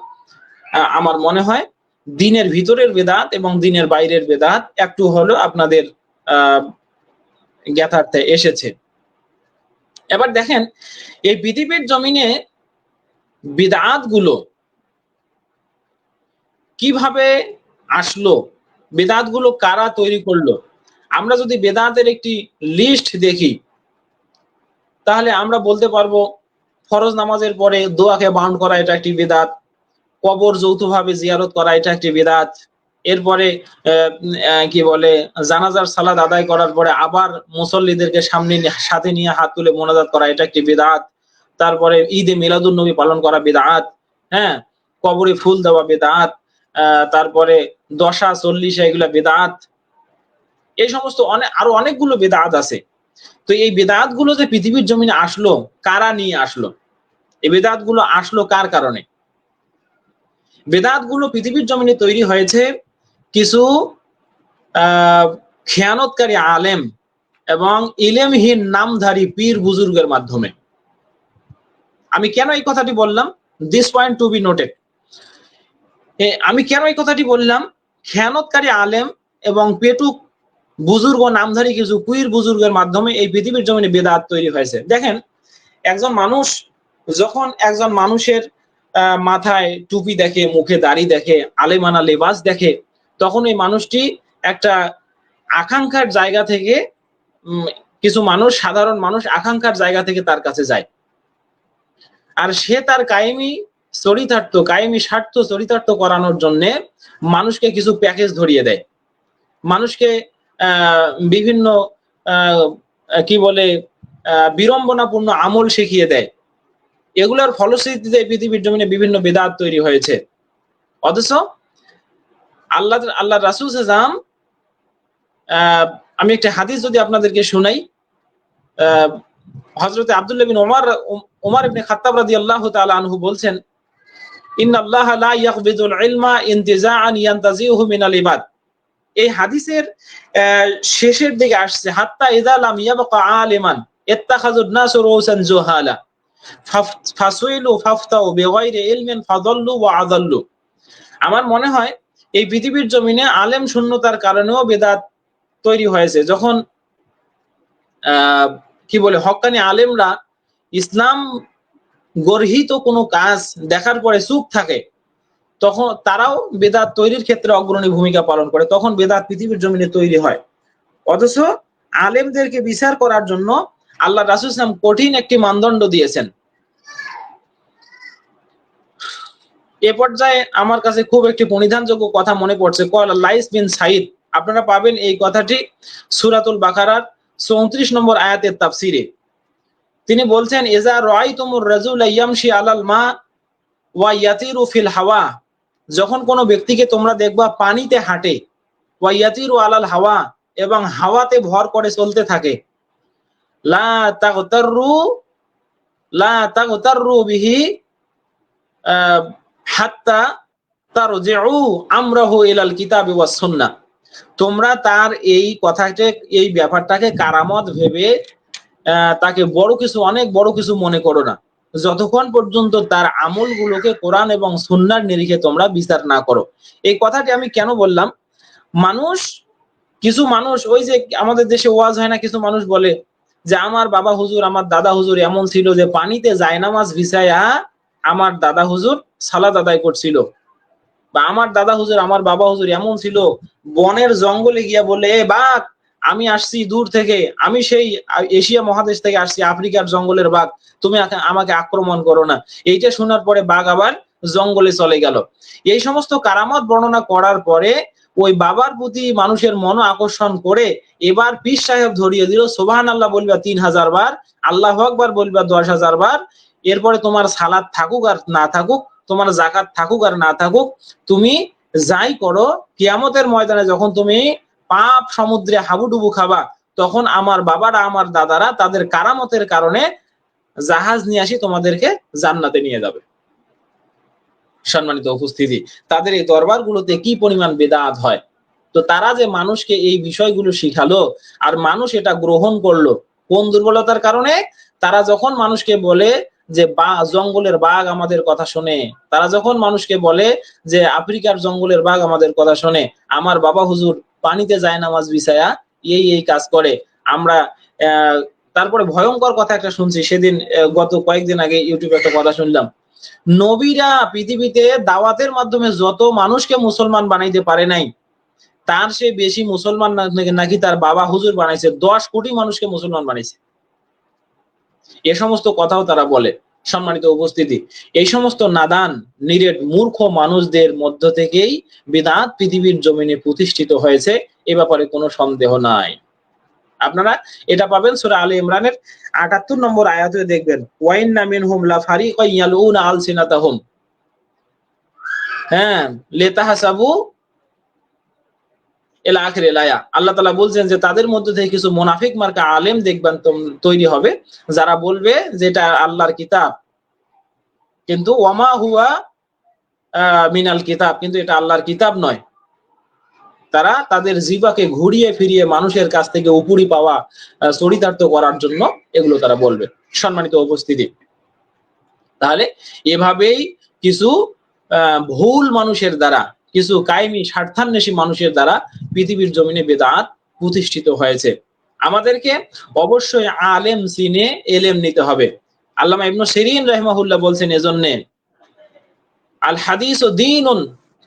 আমার মনে হয় দিনের ভিতরের বিদআত এবং দিনের বাইরের বিদআত একটু হলো আপনাদের জ্ঞাতার্থে এসেছে। এবার দেখেন, এই পৃথিবীর জমিনে বিদআত গুলো কিভাবে আসলো, বেদাতগুলো কারা তৈরি করলো। আমরা যদি বেদাতের একটি লিস্ট দেখি তাহলে আমরা বলতে পারবো ফরজ নামাজের পরে দোয়াকে বাউন্ড করা এটা একটি বেদাত, কবর যৌথভাবে জিয়ারত করা এটা একটি বেদাত, এরপরে কি বলে জানাজার সালাত আদায় করার পরে আবার মুসল্লিদেরকে সাথে নিয়ে হাত তুলে মোনাজাত করা এটা একটি বেদাত, তারপরে ঈদে মিলাদুন নবী পালন করা বেদাত, হ্যাঁ, কবরে ফুল দেওয়া বেদাত, তারপরে দশা চল্লিশা এগুলা বেদাত, এই সমস্ত আরো অনেকগুলো বেদাত আছে। তো এই বেদাত গুলো যে পৃথিবীর জমিনে আসলো, কারা নিয়ে আসলো, এই বেদাত গুলো আসলো কার কারণে? বেদাত গুলো পৃথিবীর জমিনে তৈরি হয়েছে কিছু খেয়ানতকারী আলেম এবং ইলেমহীন নামধারী পীর বুজুর্গের মাধ্যমে। আমি কেন এই কথাটি বললাম, this point to be noted. আমি কেন এই কথাটি বললাম, খেয়ানতকারী আলেম এবং পেটুক বুজুর্গ নামধারী কিছু পীর বুজুর্গের মাধ্যমে এই পৃথিবীর জমিনে বেদাত তৈরি হয়েছে। দেখেন, একজন মানুষ যখন একজন মানুষের মাথায় টুপি দেখে, মুখে দাড়ি দেখে, আলেমানা লেবাস দেখে, তখন এই মানুষটি একটা আকাঙ্ক্ষার জায়গা থেকে কিছু মানুষ, সাধারণ মানুষ আকাঙ্ক্ষার জায়গা থেকে তার কাছে যায়, আর সে তার কায়েমি স্বার্থ চরিতার্থ করানোর জন্য মানুষকে কিছু প্যাকেজ ধরিয়ে দেয়, মানুষকে বিভিন্ন কি বলে বিড়ম্বনাপূর্ণ আমল শিখিয়ে দেয়। এগুলোর ফলশ্রুতিতে পৃথিবীর জমিনে বিভিন্ন বেদাত তৈরি হয়েছে। অথচ আল্লাহ রাসূল সাল্লাল্লাহু আমি একটা হাদিস যদি আপনাদেরকে শোনাই, হযরত আব্দুল্লাহ বিন ওমর ইবনে খাত্তাব রাদিয়াল্লাহু তাআলা আনহু বলছেন, ইন্নাল্লাহা লা ইয়াকবিদুল ইলমা ইনতিজাআন ইয়ানতাজিহু মিনাল ইবাদ। এই হাদিসের শেষের দিকে আসছে, হাত্তা ইযা লাম ইয়াবকা আলিমান ইত্তাখাযুন নাসু রুসান জুহালা ফাসুইলু ফাফতাউ বিগাইরি ইলমিন ফাদাল্লু ওয়া আদাল্লু। আমার মনে হয় এই পৃথিবীর জমিনে আলেম শূন্যতার কারণেও বেদাত তৈরি হয়েছে। যখন কি বলে হক্কানি আলেমরা ইসলাম গর্হিত কোনো কাজ দেখার পরে চুপ থাকে, তখন তারাও বেদাত তৈরির ক্ষেত্রে অগ্রণী ভূমিকা পালন করে, তখন বেদাত পৃথিবীর জমিনে তৈরি হয়। অথচ আলেমদেরকে বিচার করার জন্য আল্লাহ রাসূল সাল্লাল্লাহু আলাইহি ওয়াসাল্লাম কঠিন একটি মানদণ্ড দিয়েছেন। এ পর্যায়ে আমার কাছে খুব একটি পরিধানযোগ্য কথা মনে পড়ছে, ক্বালা লাইস বিন সাইদ, আপনারা পাবেন এই কথাটি সূরাতুল বাকারার 34 নম্বর আয়াতের তাফসিরে। তিনি বলছেন, ইজা রাআইতুমুর রাজুলা ইয়ামশি আলাল মা ওয়া ইয়াতিরু ফিল হাওয়া, যখন কোনো ব্যক্তিকে তোমরা দেখবা পানিতে হাঁটে, ওয়া ইয়াতিরু আলাল হাওয়া, এবং হাওয়াতে ভর করে চলতে থাকে, লা তাগতাররু বিহি হাত্তা তারজিউ আমরাহু ইলাল কিতাবি ওয়াস সুন্নাহ, তোমরা তার এই কথাকে, এই ব্যাপারটাকে কারামত ভেবে তাকে অনেক বড় কিছু মনে করো না, যতক্ষণ পর্যন্ত তার আমলগুলোকে কোরআন এবং সুন্নাহর নিরিখে তোমরা বিচার না করো। এই কথাটি আমি কেন বললাম, কিছু মানুষ ওই যে আমাদের দেশে ওয়াজ হয় না, কিছু মানুষ বলে যে আমার বাবা হুজুর, আমার দাদা হুজুর এমন ছিল যে পানিতে জায়নামাজ বিছায়া আমার দাদা হুজুর সালাত আদায় করছিল, বা আমার দাদা হুজুর, আমার বাবা হুজুর এমন ছিল বনের জঙ্গলে গিয়া বলে, এ বাঘ, আমি আসছি দূর থেকে, আমি সেই এশিয়া মহাদেশ থেকে আসছি, আফ্রিকার জঙ্গলের বাঘ, তুমি আমাকে আক্রমণ করো না। এইটা শোনার পরে বাঘ আবার জঙ্গলে চলে গেল। এই সমস্ত কারামত বর্ণনা করার পরে ওই বাবার প্রতি মানুষের মন আকর্ষণ করে এবার পীর সাহেব ধরিয়ে দিল, সুবহানাল্লাহ বলবা 3000 বার, আল্লাহু আকবার বলবা 10,000 বার, এরপরে তোমার সালাত থাকুক আর না থাকুক, তোমার যাকাত থাকুক আর না থাকুক, তুমি যাই করো, কিয়ামতের ময়দানে যখন তুমি পাপ সমুদ্রে হাবুডুবু খাবা, তখন আমার বাবারা, আমার দাদারা তাদের কারামতের কারণে জাহাজ নিয়ে আসি তোমাদেরকে জান্নাতে নিয়ে যাবে। সম্মানিত উপস্থিতি, তাদের এই দরবারগুলোতে কি পরিমাণ বেদাত হয়। তো তারা যে মানুষকে এই বিষয়গুলো শিখালো আর মানুষ এটা গ্রহণ করলো, কোন দুর্বলতার কারণে? তারা যখন মানুষকে বলে যে জঙ্গলের বাঘ আমাদের কথা শোনে, তারা যখন মানুষকে বলে যে আফ্রিকার জঙ্গলের বাঘ আমাদের কথা শোনে, আমার বাবা হুজুর পানিতে যায় নামাজ বিছায়া এই কাজ করে, আমরা তারপরে ভয়ঙ্কর কথা একটা শুনছি সেদিন, গত কয়েকদিন আগে ইউটিউবে একটা কথা শুনলাম নবীরা পৃথিবীতে দাওয়াতের মাধ্যমে যত মানুষকে মুসলমান বানাইতে পারে নাই, তার সে বেশি মুসলমান নাকি তার বাবা হুজুর বানাইছে, 10 কোটি মানুষকে মুসলমান বানাইছে। এ সমস্ত কথাও তারা বলে। সম্মানিত উপস্থিতি, এই সমস্ত নাদান নিরেট মূর্খ মানুষদের মধ্য থেকেই বিদআত পৃথিবীর জমিনে প্রতিষ্ঠিত হয়েছে, এ ব্যাপারে কোনো সন্দেহ নাই। আপনারা এটা পাবেন সূরা আলে ইমরানের ৭৮ নম্বর আয়াতে দেখবেন, ওয়াইন্না মিনহুম লাফারিকান ইয়ালউনা আলসিনাতাহুম, হ্যাঁ, লিতাহসাবু ইলা আখিরিল আয়া। আল্লাহ তাআলা বলছেন যে তাদের মধ্যে থেকে কিছু মুনাফিক মার্কা আলেম দেখবেন তৈরি হবে, যারা বলবে যে এটা আল্লাহর কিতাব, কিন্তু ওয়ামা হুয়া মিনাল কিতাব, কিন্তু এটা আল্লাহর কিতাব নয়। তারা তাদের জিহ্বাকে ঘুরিয়ে ফিরিয়ে মানুষের কাছ থেকে উপরি পাওয়া চরিতার্থ করার জন্য এগুলো তারা বলবে। সম্মানিত উপস্থিতি, তাহলে এভাবেই কিছু ভুল মানুষের দ্বারা, কিছু কায়েমি স্বার্থান্বেষী মানুষের দ্বারা পৃথিবীর জমিনে বিদআত প্রতিষ্ঠিত হয়েছে। আমাদেরকে অবশ্যই আলেম চিনে এলেম নিতে হবে। আল্লামা ইবনে সিরিন রাহিমাহুল্লাহ বলছেন এজন্যে, আল হাদিসু দীনুন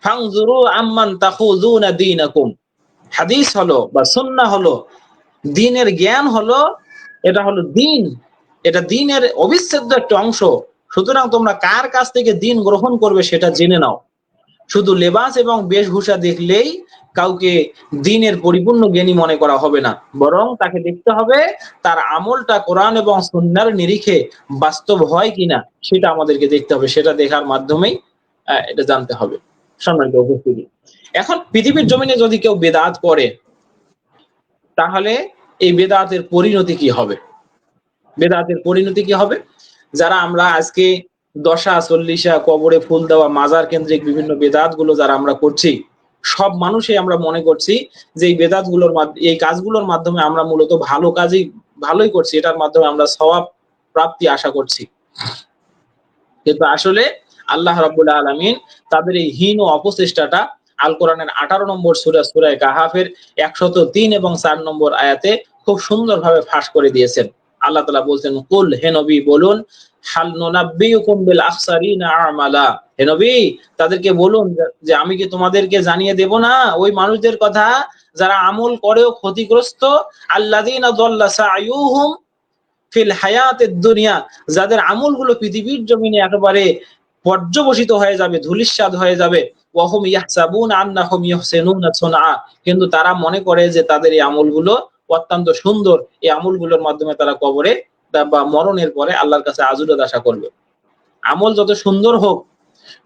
ফানজুরু আম্মান তাখুযুনা দীনাকুম। হাদিস হলো বা সুন্নাহ হলো দ্বীনের জ্ঞান, হলো এটা হলো দ্বীন, এটা দ্বীনের অবিচ্ছেদ্য একটা অংশ। সুতরাং তোমরা কার কাছ থেকে দ্বীন গ্রহণ করবে সেটা জেনে নাও। শুধু লেবাস এবং বেশভূষা দেখলেই কাউকে দ্বীনের পরিপূর্ণ জ্ঞানী মনে করা হবে না, বরং তাকে দেখতে হবে তার আমলটা কোরআন এবং সুন্নাহর নিরিখে বাস্তব হয় কিনা, সেটা আমাদেরকে দেখতে হবে। সেটা দেখার মাধ্যমেই এটা জানতে হবে। সম্মানিত উপস্থিতি, এখন পৃথিবীর জমিনে যদি কেউ বিদআত করে, তাহলে এই বিদআতের পরিণতি কি হবে? বিদআতের পরিণতি কি হবে? যারা আমরা আজকে দশা চল্লিশা, কবরে ফুল দেওয়া, মাজার কেন্দ্রিক বিভিন্ন বিদআত গুলো যারা আমরা করছি, সব মানুষই আমরা মনে করছি যে এই বিদআত গুলোর এই কাজগুলোর মাধ্যমে আমরা মূলত ভালোই করছি, এটার মাধ্যমে আমরা সওয়াব প্রাপ্তি আশা করছি। কিন্তু আসলে আল্লাহ রাব্বুল আলামিন তাদের এই হীন ও অপচেষ্টাটা আল কোরআনের 18 নম্বর সূরা কাহাফের 103 এবং 4 নম্বর আয়াতে খুব সুন্দরভাবে ফাঁস করে দিয়েছেন। আল্লাহ তাআলা বলছেন, কুল, হে নবী বলুন, হাল নুনাব্বিউকুম বিল আখসারিনা আমালা, হে নবী তাদেরকে বলুন যে আমি কি তোমাদেরকে জানিয়ে দেব না ওই মানুষদের কথা যারা আমল করেও ক্ষতিগ্রস্ত, আল্লাযীনা যাল্লা সায়ুহুম ফিল হায়াতিদ দুনিয়া, যাদের আমলগুলো পৃথিবীর জমিনে একেবারে পর্যবসিত হয়ে যাবে, ধূলিসাৎ হয়ে যাবে, ওয়াহুম ইয়াহসাবুনা আন্নাহুম ইহসিনুনা সুনআ, কিন্তু তারা মনে করে যে তাদের এই আমলগুলো অত্যন্ত সুন্দর, এই আমলগুলোর মাধ্যমে তারা কবরে বা মরণের পরে আল্লাহর কাছে আজুরাত আশা করবে। আমল যত সুন্দর হোক,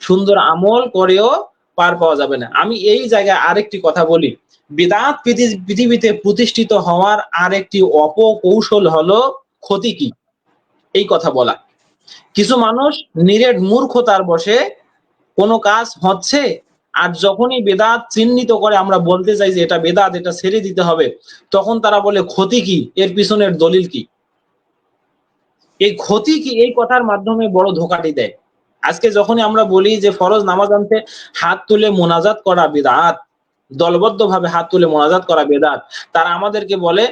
সুন্দর আমল করেও পার পাওয়া যাবে না। আমি এই জায়গায় আরেকটি কথা বলি, বিদআত পৃথিবীতে প্রতিষ্ঠিত হওয়ার আরেকটি অপকৌশল হলো ক্ষতি কি, এই কথা বলা। কিছু মানুষ নিরেট মূর্খতার বসে কোনো কাজ হচ্ছে, আর যখনই বেদাত চিহ্নিত করে আমরা বলতে চাই যে এটা বেদাত, এটা ছেড়ে দিতে হবে, তখন তারা বলে ক্ষতি কি, এর পিছনের দলিল কি। এই ক্ষতি কি, এই কথার মাধ্যমে বড় ধোঁকাটি দেয়। আজকে যখনই আমরা বলি যে ফরজ নামাজ আনতে হাত তুলে মোনাজাত করা বিদআত, দলবদ্ধভাবে হাত তুলে মোনাজাত করা বিদআত, তারা আমাদেরকে বলে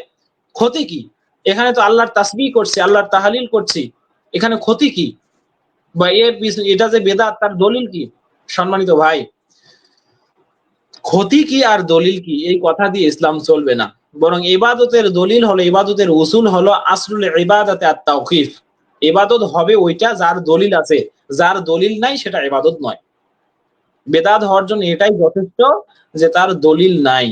ক্ষতি কি, এখানে তো আল্লাহর তাসবিহ করছি, আল্লাহর তাহলিল করছি, এখানে ক্ষতি কি, বা এটা যে বেদাত তার দলিল কি। সম্মানিত ভাই, ক্ষতি কি আর দলিল কি এই কথা দিয়ে ইসলাম চলবে না, বরং ইবাদতের দলিল হলো, ইবাদতের উসুল হলো আসলুল ইবাদাতে আত-তাওকিফ। ইবাদত হবে ওইটা যার দলিল আছে, যার দলিল নাই সেটা ইবাদত নয়। বেদাত হওয়ার জন্য এটাই যথেষ্ট যে তার দলিল নাই।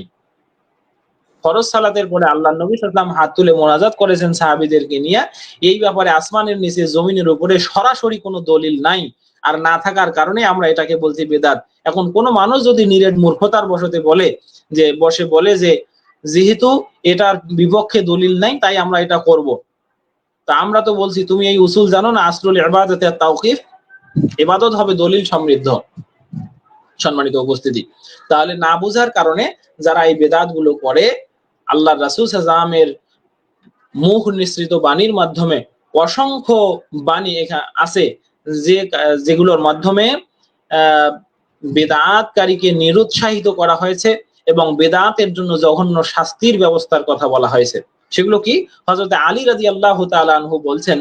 ফরজ সালাতের পরে আল্লাহর নবী সাল্লাল্লাহু আলাইহি ওয়াসাল্লাম হাত তুলে মোনাজাত করেছেন সাহাবীদেরকে নিয়ে, এই ব্যাপারে আসমানের নিচে জমিনের উপরে সরাসরি কোনো দলিল নাই, আর না থাকার কারণে আমরা এটাকে বলছি বেদাত। এখন কোন মানুষ যদি নিরেট মূর্খতার বশতে বলে যে যেহেতু এটার বিপক্ষে দলিল নাই তাই আমরা এটা করব, তা আমরা তো বলছি তুমি এই উসুল জানো না, আসলুল ইবাদাতে আত-তাওকিফ, ইবাদত হবে দলিল সমৃদ্ধ। সম্মানিত উপস্থিতি, তাহলে না বুঝার কারণে যারা এই বেদাত গুলো করে, আল্লাহর রাসূল সাল্লাল্লাহু আলাইহি ওয়াসাল্লামের মুখ নিঃসৃত বাণীর মাধ্যমে অসংখ্য বাণী এখানে আছে যেগুলোর মাধ্যমে বেদাতকারীকে নিরুৎসাহিত করা হয়েছে এবং বেদাতের জন্য জঘন্য শাস্তির ব্যবস্থার কথা বলা হয়েছে। সেগুলো কি? হযরত আলী রাদিয়াল্লাহু তাআলা আনহু বলছেন,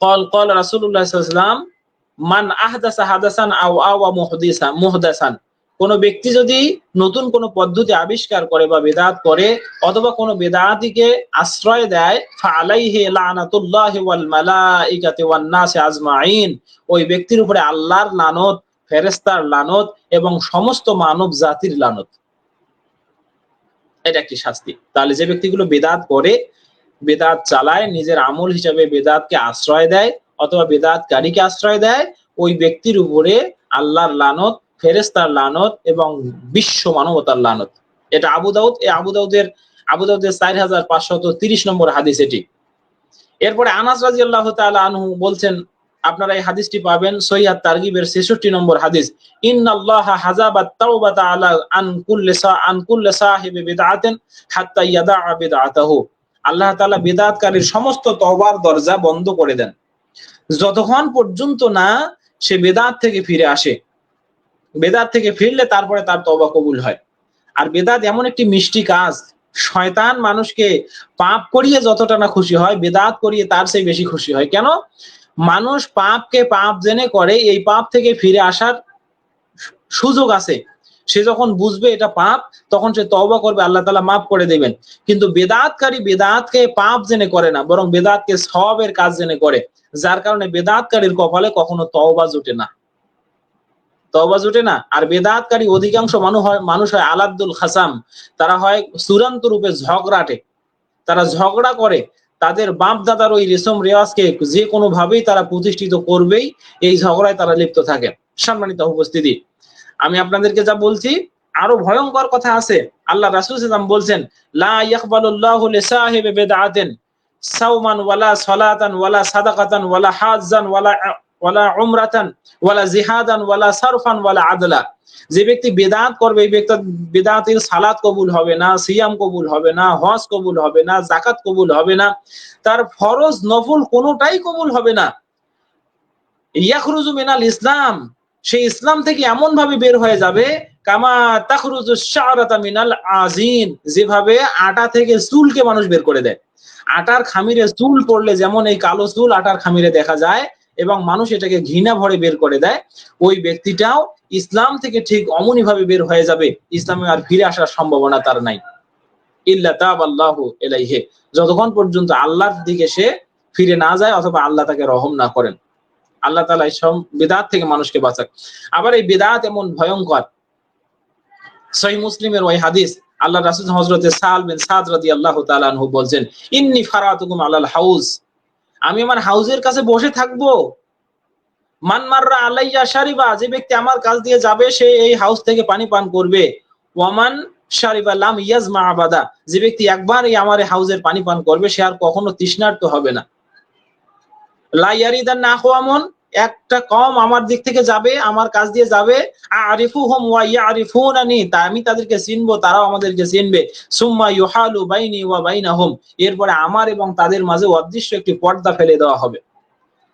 ক্বাল রাসূলুল্লাহ সাল্লাল্লাহু আলাইহি ওয়াসাল্লাম মান আহদাসা হাদাসান আও আওয়া মুহদাসান, কোন ব্যক্তি যদি নতুন কোন পদ্ধতি আবিষ্কার করে বা বেদাত করে অথবা কোন বেদাতিকে আশ্রয় দেয়, ফালাইহি লানাতুল্লাহি ওয়াল মালাইকাতি ওয়ান নাসি আজমাইন, ওই ব্যক্তির উপরে আল্লাহর লানত, ফেরেশতার লানত এবং সমস্ত মানব জাতির লানত। এটা একটি শাস্তি। তাহলে যে ব্যক্তিগুলো বেদাত করে, বেদাত চালায়, নিজের আমল হিসাবে বেদাতকে আশ্রয় দেয় অথবা বেদাতকারীকে আশ্রয় দেয়, ওই ব্যক্তির উপরে আল্লাহর লানত, ফেরেশতার লানত এবং বিশ্ব মানবতার লানত। এটা আবু দাউদ, এই আবু দাউদের 4530 নম্বর হাদিস এটি। এরপরে আনাস রাদিয়াল্লাহু তাআলা আনহু বলছেন, আপনারা এই হাদিসটি পাবেন সহিহ আত-তারগিবের 66 নম্বর হাদিস, ইন্নাল্লাহা হাযাবাত তাওবাতা আলা আন কুল্লি সাহিবি বিদআতিন হাত্তা ইয়াদা বিদআতাহু, আল্লাহ তাআলা বিদআতকারীর সমস্ত তওবার দরজা বন্ধ করে দেন যতক্ষণ পর্যন্ত না সে বেদাত থেকে ফিরে আসে। বেদাত থেকে ফিরলে তারপরে তার তওবা কবুল হয়। আর বেদাত এমন একটি মিষ্টি কাজ, শয়তান মানুষকে পাপ করিয়ে যতটা না খুশি হয়, বেদাত করিয়ে তার চেয়ে বেশি খুশি হয়। কেন? মানুষ পাপকে পাপ জেনে করে, এই পাপ থেকে ফিরে আসার সুযোগ আছে। সে যখন বুঝবে এটা পাপ, তখন সে তওবা করবে, আল্লাহ তাআলা মাফ করে দেবেন। কিন্তু বেদাতকারী বেদাতকে পাপ জেনে করে না, বরং বেদাতকে সওয়াবের কাজ জেনে করে, যার কারণে বেদাতকারীর কপালে কখনো তওবা জোটে না, তওবা জোটে না। আর বেদাতকারী অধিকাংশ মানুষ হয় আলাদ্দুল খাসাম, তারা হয় চূড়ান্ত রূপে ঝগড়াটে, তারা ঝগড়া করে, তাদের বাপ দাদার ওই রেশম রেওয়াজকে যে কোনো ভাবেই তারা প্রতিষ্ঠিত করবেই, এই ঝগড়ায় তারা লিপ্ত থাকে। সম্মানিত উপস্থিতি, আমি আপনাদেরকে যা বলছি আরো ভয়ঙ্কর কথা আছে। আল্লাহ রাসূল সাল্লাল্লাহু আলাইহি ওয়াসাল্লাম বলছেন, লা ইয়াকবালুল্লাহু লিসাহিবি বিদআতিন সাওমান ওয়ালা সালাতান ওয়ালা সাদাকাতান ওয়ালা হাজ্জান ওয়ালা উমরাতান ওয়ালা জিহাদান ওয়ালা সারফান ওয়ালা আদলা, যে ব্যক্তি বেদাত করবে, এই ব্যক্তি বেদাতের সালাত কবুল হবে না, সিয়াম কবুল হবে না, হজ কবুল হবে না, যাকাত কবুল হবে না, তার ফরজ নফল কোনোটাই কবুল হবে না। ইয়াখরুজু মিনাল ইসলাম, সে ইসলাম থেকে এমন ভাবে বের হয়ে যাবে, কামা তাখরুজু শারাতা মিনাল আজিন, যেভাবে আটা থেকে চুলকে মানুষ বের করে দেয়। আটার খামিরে চুল পড়লে যেমন এই কালো চুল আটার খামিরে দেখা যায় এবং মানুষ এটাকে ঘৃণা ভরে বের করে দেয়, ওই ব্যক্তিটাও ইসলাম থেকে ঠিক অমনি ভাবে বের হয়ে যাবে, ইসলামে আর ফিরে আসার সম্ভাবনা তার নাই। ইল্লা তাবাল্লাহু ইলাইহি, যতক্ষণ পর্যন্ত আল্লাহর দিকে সে ফিরে না যায় অথবা আল্লাহ তাকে রহম না করেন। আল্লাহ তাআলা এই সব বিদআত থেকে মানুষকে বাঁচাক। আবার এই বিদআত এমন ভয়ঙ্কর, সহিহ মুসলিমের ওই হাদিস, আল্লাহ রাসূল হযরত সাল বিন সাদ রাদিয়াল্লাহু তাআলা আনহু বলেন, ইন্নী ফারাতুকুম আলাল হাউজ, আমি আমার হাউজের কাছে বসে থাকবো। মান মাররা আলাইয়া শারিবা, যে ব্যক্তি আমার কাছ দিয়ে যাবে সে এই হাউজ থেকে পানি পান করবে। ওয়ামান শারিবা লাম ইয়াজমা আবাদা, যে ব্যক্তি একবার এই আমার হাউজের পানি পান করবে সে আর কখনো তৃষ্ণার্ত হবে না। লা ইয়ারিদান নাহওয়ামুন, একটা কওম আমার দিক থেকে যাবে, আমার কাছ দিয়ে যাবে, আরিফুহুম ওয়া ইয়ারিফুনানি, তা আমি তাদেরকে চিনবো, তারাও আমাদেরকে চিনবে। সুম্মা ইউহালু বাইনি ওয়া বাইনাহুম, এরপরে আমার এবং তাদের মাঝে অদৃশ্য একটি পর্দা ফেলে দেওয়া হবে।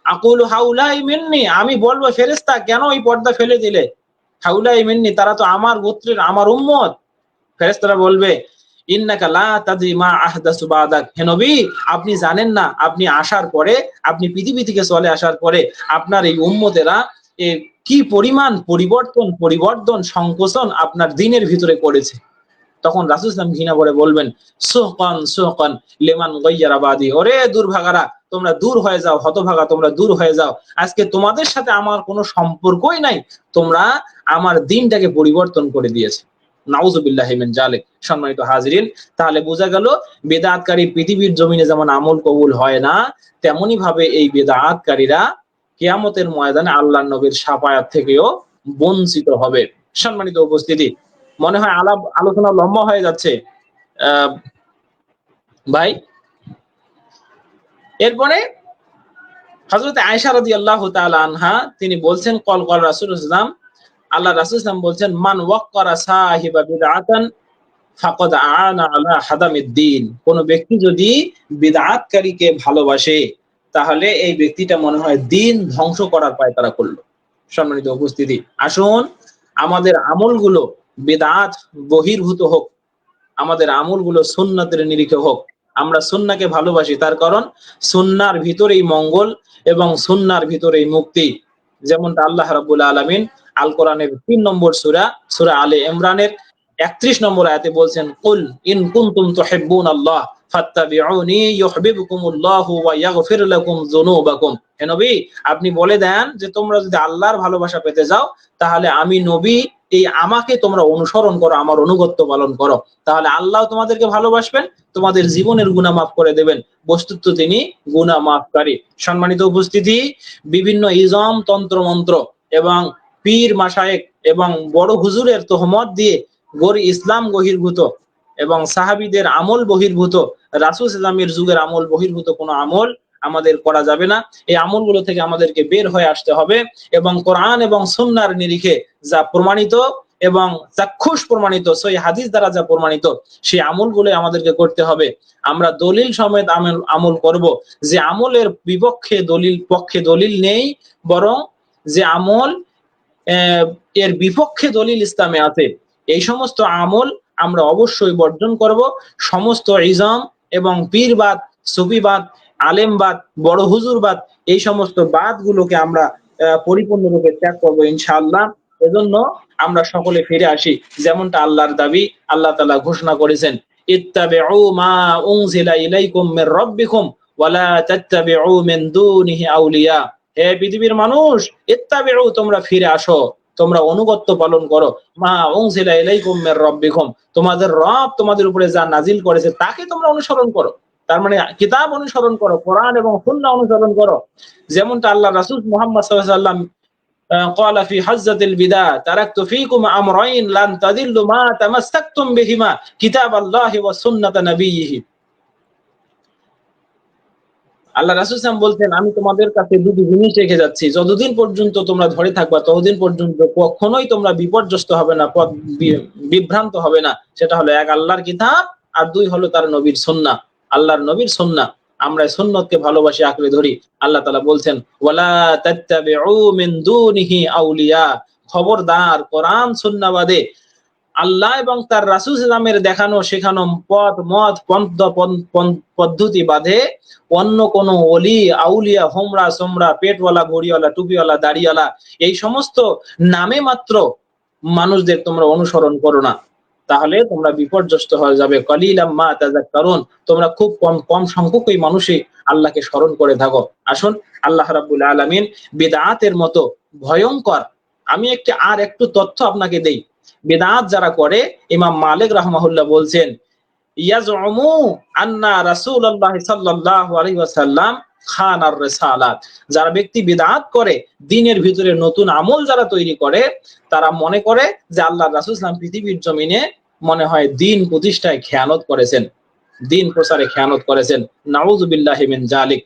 আকুলু হাউলাই মিন্নি, আমি বলবো ফেরেশতা কেন এই পর্দা ফেলে দিলে? হাউলাই মিন্নি, তারা তো আমার গোত্রের, আমার উম্মত। ফেরেশতারা বলবে, ইন্নাকা লা তাদরি মা আহদাসু বাদাক, হে নবী আপনি জানেন না, আপনি আসার পরে, আপনি পৃথিবী থেকে চলে আসার পরে আপনার এই উম্মতেরা কি পরিমাণ পরিবর্তন সংকোচন আপনার দিনের ভিতরে করেছে। তখন রাসূল সাল্লাল্লাহু আলাইহি ওয়াসাল্লাম ঘৃণা করে বলবেন, সুহকান সুহকান লিমান গায়্যারা বাদি, ওরে দুর্ভাগারা, তোমরা দূর হয়ে যাও, হতভাগা তোমরা দূর হয়ে যাও, আজকে তোমাদের সাথে আমার কোনো সম্পর্কই নাই, তোমরা আমার দিনটাকে পরিবর্তন করে দিয়েছে। নাউযুবিল্লাহি মিন যালিক। সম্মানিত হাজিরিন, তাহলে বোঝা গেল বেদাতকারী পৃথিবীর জমিনে যেমন আমল কবুল হয় না, তেমনি ভাবে এই বেদাতকারীরা কিয়ামতের ময়দানে আল্লাহর নবীর শাফায়াত থেকেও বঞ্চিত হবে। সম্মানিত উপস্থিতি, মনে হয় আলোচনা লম্বা হয়ে যাচ্ছে ভাই। এরপরে হযরত আয়েশা রাদিয়াল্লাহু তাআলা আনহা তিনি বলছেন, কল রাসূলুল্লাহ সাল্লাল্লাহু আলাইহি ওয়াসাল্লাম, আল্লাহ রাসূল সাল্লাল্লাহু আলাইহি ওয়াসাল্লাম বলছেন, মান ওয়াক্কারা সাহিবা বিদআতান ফাকাদ আনা আলা হাদামিদ্দিন, কোন ব্যক্তি যদি বিদআতকারীকে ভালোবাসে তাহলে এই ব্যক্তিটা মনে হয় দিন ধ্বংস করার পায়তারা করলো। সম্মানিত উপস্থিতি, আসুন আমাদের আমলগুলো বিদআত বহির্ভূত হোক, আমাদের আমলগুলো সুন্নাতের নিরিখে হোক। আমরা সুন্নাহকে ভালোবাসি, তার কারণ সুন্নাহর ভিতরেই মঙ্গল এবং সুন্নাহর ভিতরেই মুক্তি। যেমনটা আল্লাহ রাব্বুল আলামিন আল কোরআনের 3 নম্বর সূরা সূরা আলে ইমরানের 31 নম্বর আয়াতে বলছেন, কুল ইন কুনতুম তুহিব্বুনাল্লাহ ফাত্তাবিউনি ইউহিব্বুকুমুল্লাহু ওয়া ইয়াগফির লাকুম যুনুবাকুম। হে নবী, আপনি বলে দেন যে তোমরা যদি আল্লাহর ভালোবাসা পেতে যাও তাহলে আমি নবী এই আমাকে তোমরা অনুসরণ করো, আমার অনুগত্য পালন করো, তাহলে আল্লাহ তোমাদেরকে ভালোবাসবেন, তোমাদের জীবনের গুনাহ মাফ করে দেবেন। বস্তুত তিনি গুনাহ মাফকারী। সম্মানিত উপস্থিতি, বিভিন্ন ইজম তন্ত্র মন্ত্র এবং পীর মাশায়েখ এবং বড় হুজুরের তহমত দিয়ে ইসলাম বহির্ভূত এবং সাহাবীদের আমল বহির্ভূত, রাসূল ইসলামের যুগের আমল বহির্ভূত কোনো আমল আমাদের করা যাবে না। এই আমলগুলো থেকে আমাদেরকে বের হয়ে আসতে হবে এবং কোরআন এবং সুন্নাহর নিরিখে যা প্রমাণিত এবং চাক্ষুষ প্রমাণিত, সহিহ হাদিস দ্বারা যা প্রমাণিত, সেই আমলগুলো আমাদেরকে করতে হবে। আমরা দলিল সমেত আমল করব। যে আমলের বিপক্ষে দলিল পক্ষে দলিল নেই, বরং যে আমল এর বিপক্ষে দলিল ইসলামে আছে, এই সমস্ত আমল আমরা অবশ্যই বর্জন করব। সমস্ত ইজম এবং পীরবাদ, সুফিবাদ, আলেমবাদ, বড় হুজুরবাদ, এই সমস্ত বাদগুলোকে আমরা পরিপূর্ণরূপে ত্যাগ করবো ইনশাআল্লাহ। এজন্য আমরা সকলে ফিরে আসি, যেমনটা আল্লাহর দাবি। আল্লাহ তাআলা ঘোষণা করেছেন, ইত্তাবিউ মা উনজিলা ইলাইকুম মির রাব্বিকুম ওয়া লা তাত্তাবিউ মিন দুনিহি আউলিয়া। হে পৃথিবীর মানুষ, ইত্তাবিউ, তোমরা ফিরে আসো, তোমরা অনুগত্য পালন করো, মা উনজিলা ইলাইকুম মির রাব্বিকুম, তোমাদের রব তোমাদের উপরে যা নাজিল করেছে তাকে তোমরা অনুসরণ করো। তার মানে কিতাব অনুসরণ করো, কোরআন এবং সুন্নাহ অনুসরণ করো। যেমনটা আল্লাহ রাসূল মুহাম্মদ সাল্লাল্লাহু আলাইহি ওয়াসাল্লাম قال في حجة الوداع تركت فيكم أمرين لن تضلوا ما تمسكتم بهما كتاب الله وسنة نبيه। আল্লাহ রাসূল সাল্লাল্লাহু আলাইহি ওয়াসাল্লাম বলতেন, আমি তোমাদের কাছে দুটি জিনিস রেখে যাচ্ছি, যতদিন পর্যন্ত তোমরা ধরে থাকবা ততদিন পর্যন্ত কখনোই তোমরা বিপর্যস্ত হবে না, পথ বিভ্রান্ত হবে না। সেটা হলো এক, আল্লাহর কিতাব, আর দুই হলো তার নবীর সুন্নাহ, আল্লাহর নবীর সুন্নাহ। আমরা সুন্নতকে ভালোবাসি, আঁকড়ে ধরি। আল্লাহ তাআলা বলছেন, ওয়ালা তাত্তাবিউ মিন দুনিহি আউলিয়া, খবরদার কোরআন সুন্নাহ বাদে আল্লাহ এবং তার রাসূল ইসলামের দেখানো শেখানো পথ মত পদ্ধতি বাদে অন্য কোন ওলি আউলিয়া, হোমরা সোমরা, পেটওয়ালা, ঘড়িওয়ালা, টুপিওয়ালা, দাড়িওয়ালা, এই সমস্ত নামে মাত্র মানুষদের তোমরা অনুসরণ করো না, তাহলে তোমরা বিপর্যস্ত হয়ে যাবে। কলিলাম মা তাযাক্কারুন, তোমরা খুব কম সংখ্যকই মানুষই আল্লাহকে স্মরণ করে থাকো। আসুন, আল্লাহ রাব্বুল আলামিন বিদআতের মতো ভয়ঙ্কর, আমি একটু তথ্য আপনাকে দেই। বিদআত যারা করে, ইমাম মালিক রাহমাহুল্লাহ বলছেন, ইয়াজউমু আন্না রাসূলুল্লাহ সাল্লাল্লাহু আলাইহি ওয়াসাল্লাম খানার রিসালাত। যারা ব্যক্তি বিদআত করে, দ্বীনের ভিতরে নতুন আমল যারা তৈরি করে, তারা মনে করে যে আল্লাহর রাসূল সাল্লাল্লাহু আলাইহি ওয়াসাল্লাম পৃথিবীর জমিনে মনে হয় দ্বীন প্রতিষ্ঠায় খেয়ানত করেছেন, দ্বীন প্রচারে খেয়ানত করেছেন। নাউযু বিল্লাহি মিন যালিক।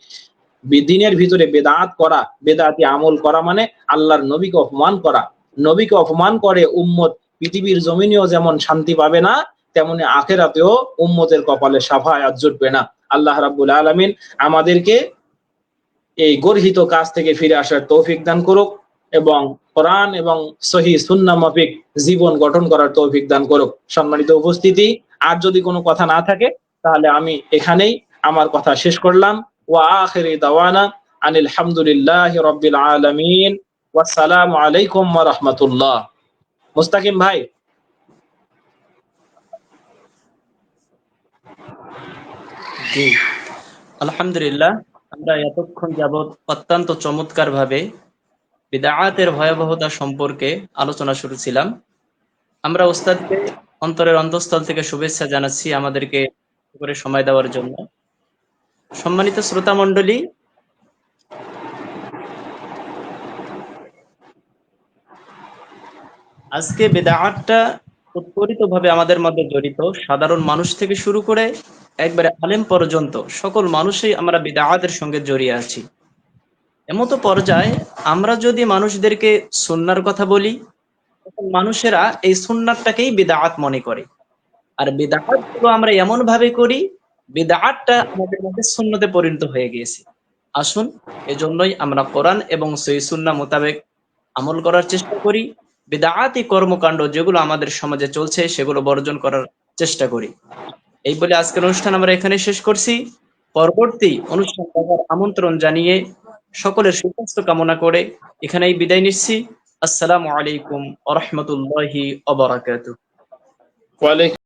দ্বীনের ভিতরে বিদআত করা, বিদআতি আমল করা মানে আল্লাহর নবীকে অপমান করা। নবীকে অপমান করে উম্মত পৃথিবীর জমিনেও যেমন শান্তি পাবে না, তেমনি আখিরাতেও উম্মতের কপালে শাফায়াত জুটবে না। আল্লাহ রাব্বুল আলামিন আমাদেরকে এই গর্হিত কাজ থেকে ফিরে আসার তৌফিক দান করুক এবং কোরআন এবং সহিহ সুন্নাহ মাফিক জীবন গঠন করার তৌফিক দান করুক। সম্মানিত উপস্থিতি, আর যদি কোনো কথা না থাকে তাহলে আমি এখানেই আমার কথা শেষ করলাম। ওয়া আখিরি দাওয়ানা আনিল হামদুলিল্লাহি রাব্বিল আলামিন, ওয়াসসালামু আলাইকুম ওয়া রাহমাতুল্লাহ। মুস্তাকিম ভাই। জি, আলহামদুলিল্লাহ, আমরা এতক্ষণ যাবৎ অত্যন্ত চমৎকার ভাবে বিদআতের ভয়াবহতা সম্পর্কে আলোচনা শুরুছিলাম। আমরা ওস্তাদকে অন্তরের অন্তঃস্থল থেকে শুভেচ্ছা জানাচ্ছি আমাদেরকে করে সময় দেওয়ার জন্য। সম্মানিত শ্রোতা মণ্ডলী, আজকে বিদআতটা উৎপরিতভাবে আমাদের মধ্যে জড়িত। সাধারণ মানুষ থেকে শুরু করে একবারে আলেম পর্যন্ত সকল মানুষই আমরা বিদআতের সঙ্গে জড়িয়ে আছি। এমতো পর্যায়ে আমরা যদি মানুষদেরকে সুন্নাহর কথা বলি, তখন মানুষেরা এই সুন্নাহটাকেই বিদআত মনে করে। আর বিদআত গুলো আমরা এমন ভাবে করি, বিদআতটা আমাদের মধ্যে সুন্নতে পরিণত হয়ে গিয়েছে। আসুন, এজন্যই আমরা কোরআন এবং সহিহ সুন্নাহ মোতাবেক আমল করার চেষ্টা করি। বিদআতি কর্মকাণ্ড যেগুলো আমাদের সমাজে চলছে সেগুলো বর্জন করার চেষ্টা করি। এই বলে আজকের অনুষ্ঠান আমরা এখানে শেষ করছি। পরবর্তী অনুষ্ঠান দেখার আমন্ত্রণ জানিয়ে সকলের সুস্বাস্থ্য কামনা করে এখানেই বিদায় নিচ্ছি। আসসালামু আলাইকুম ওয়া রাহমাতুল্লাহি ওয়া বারাকাতুহু। ওয়ালাইকুম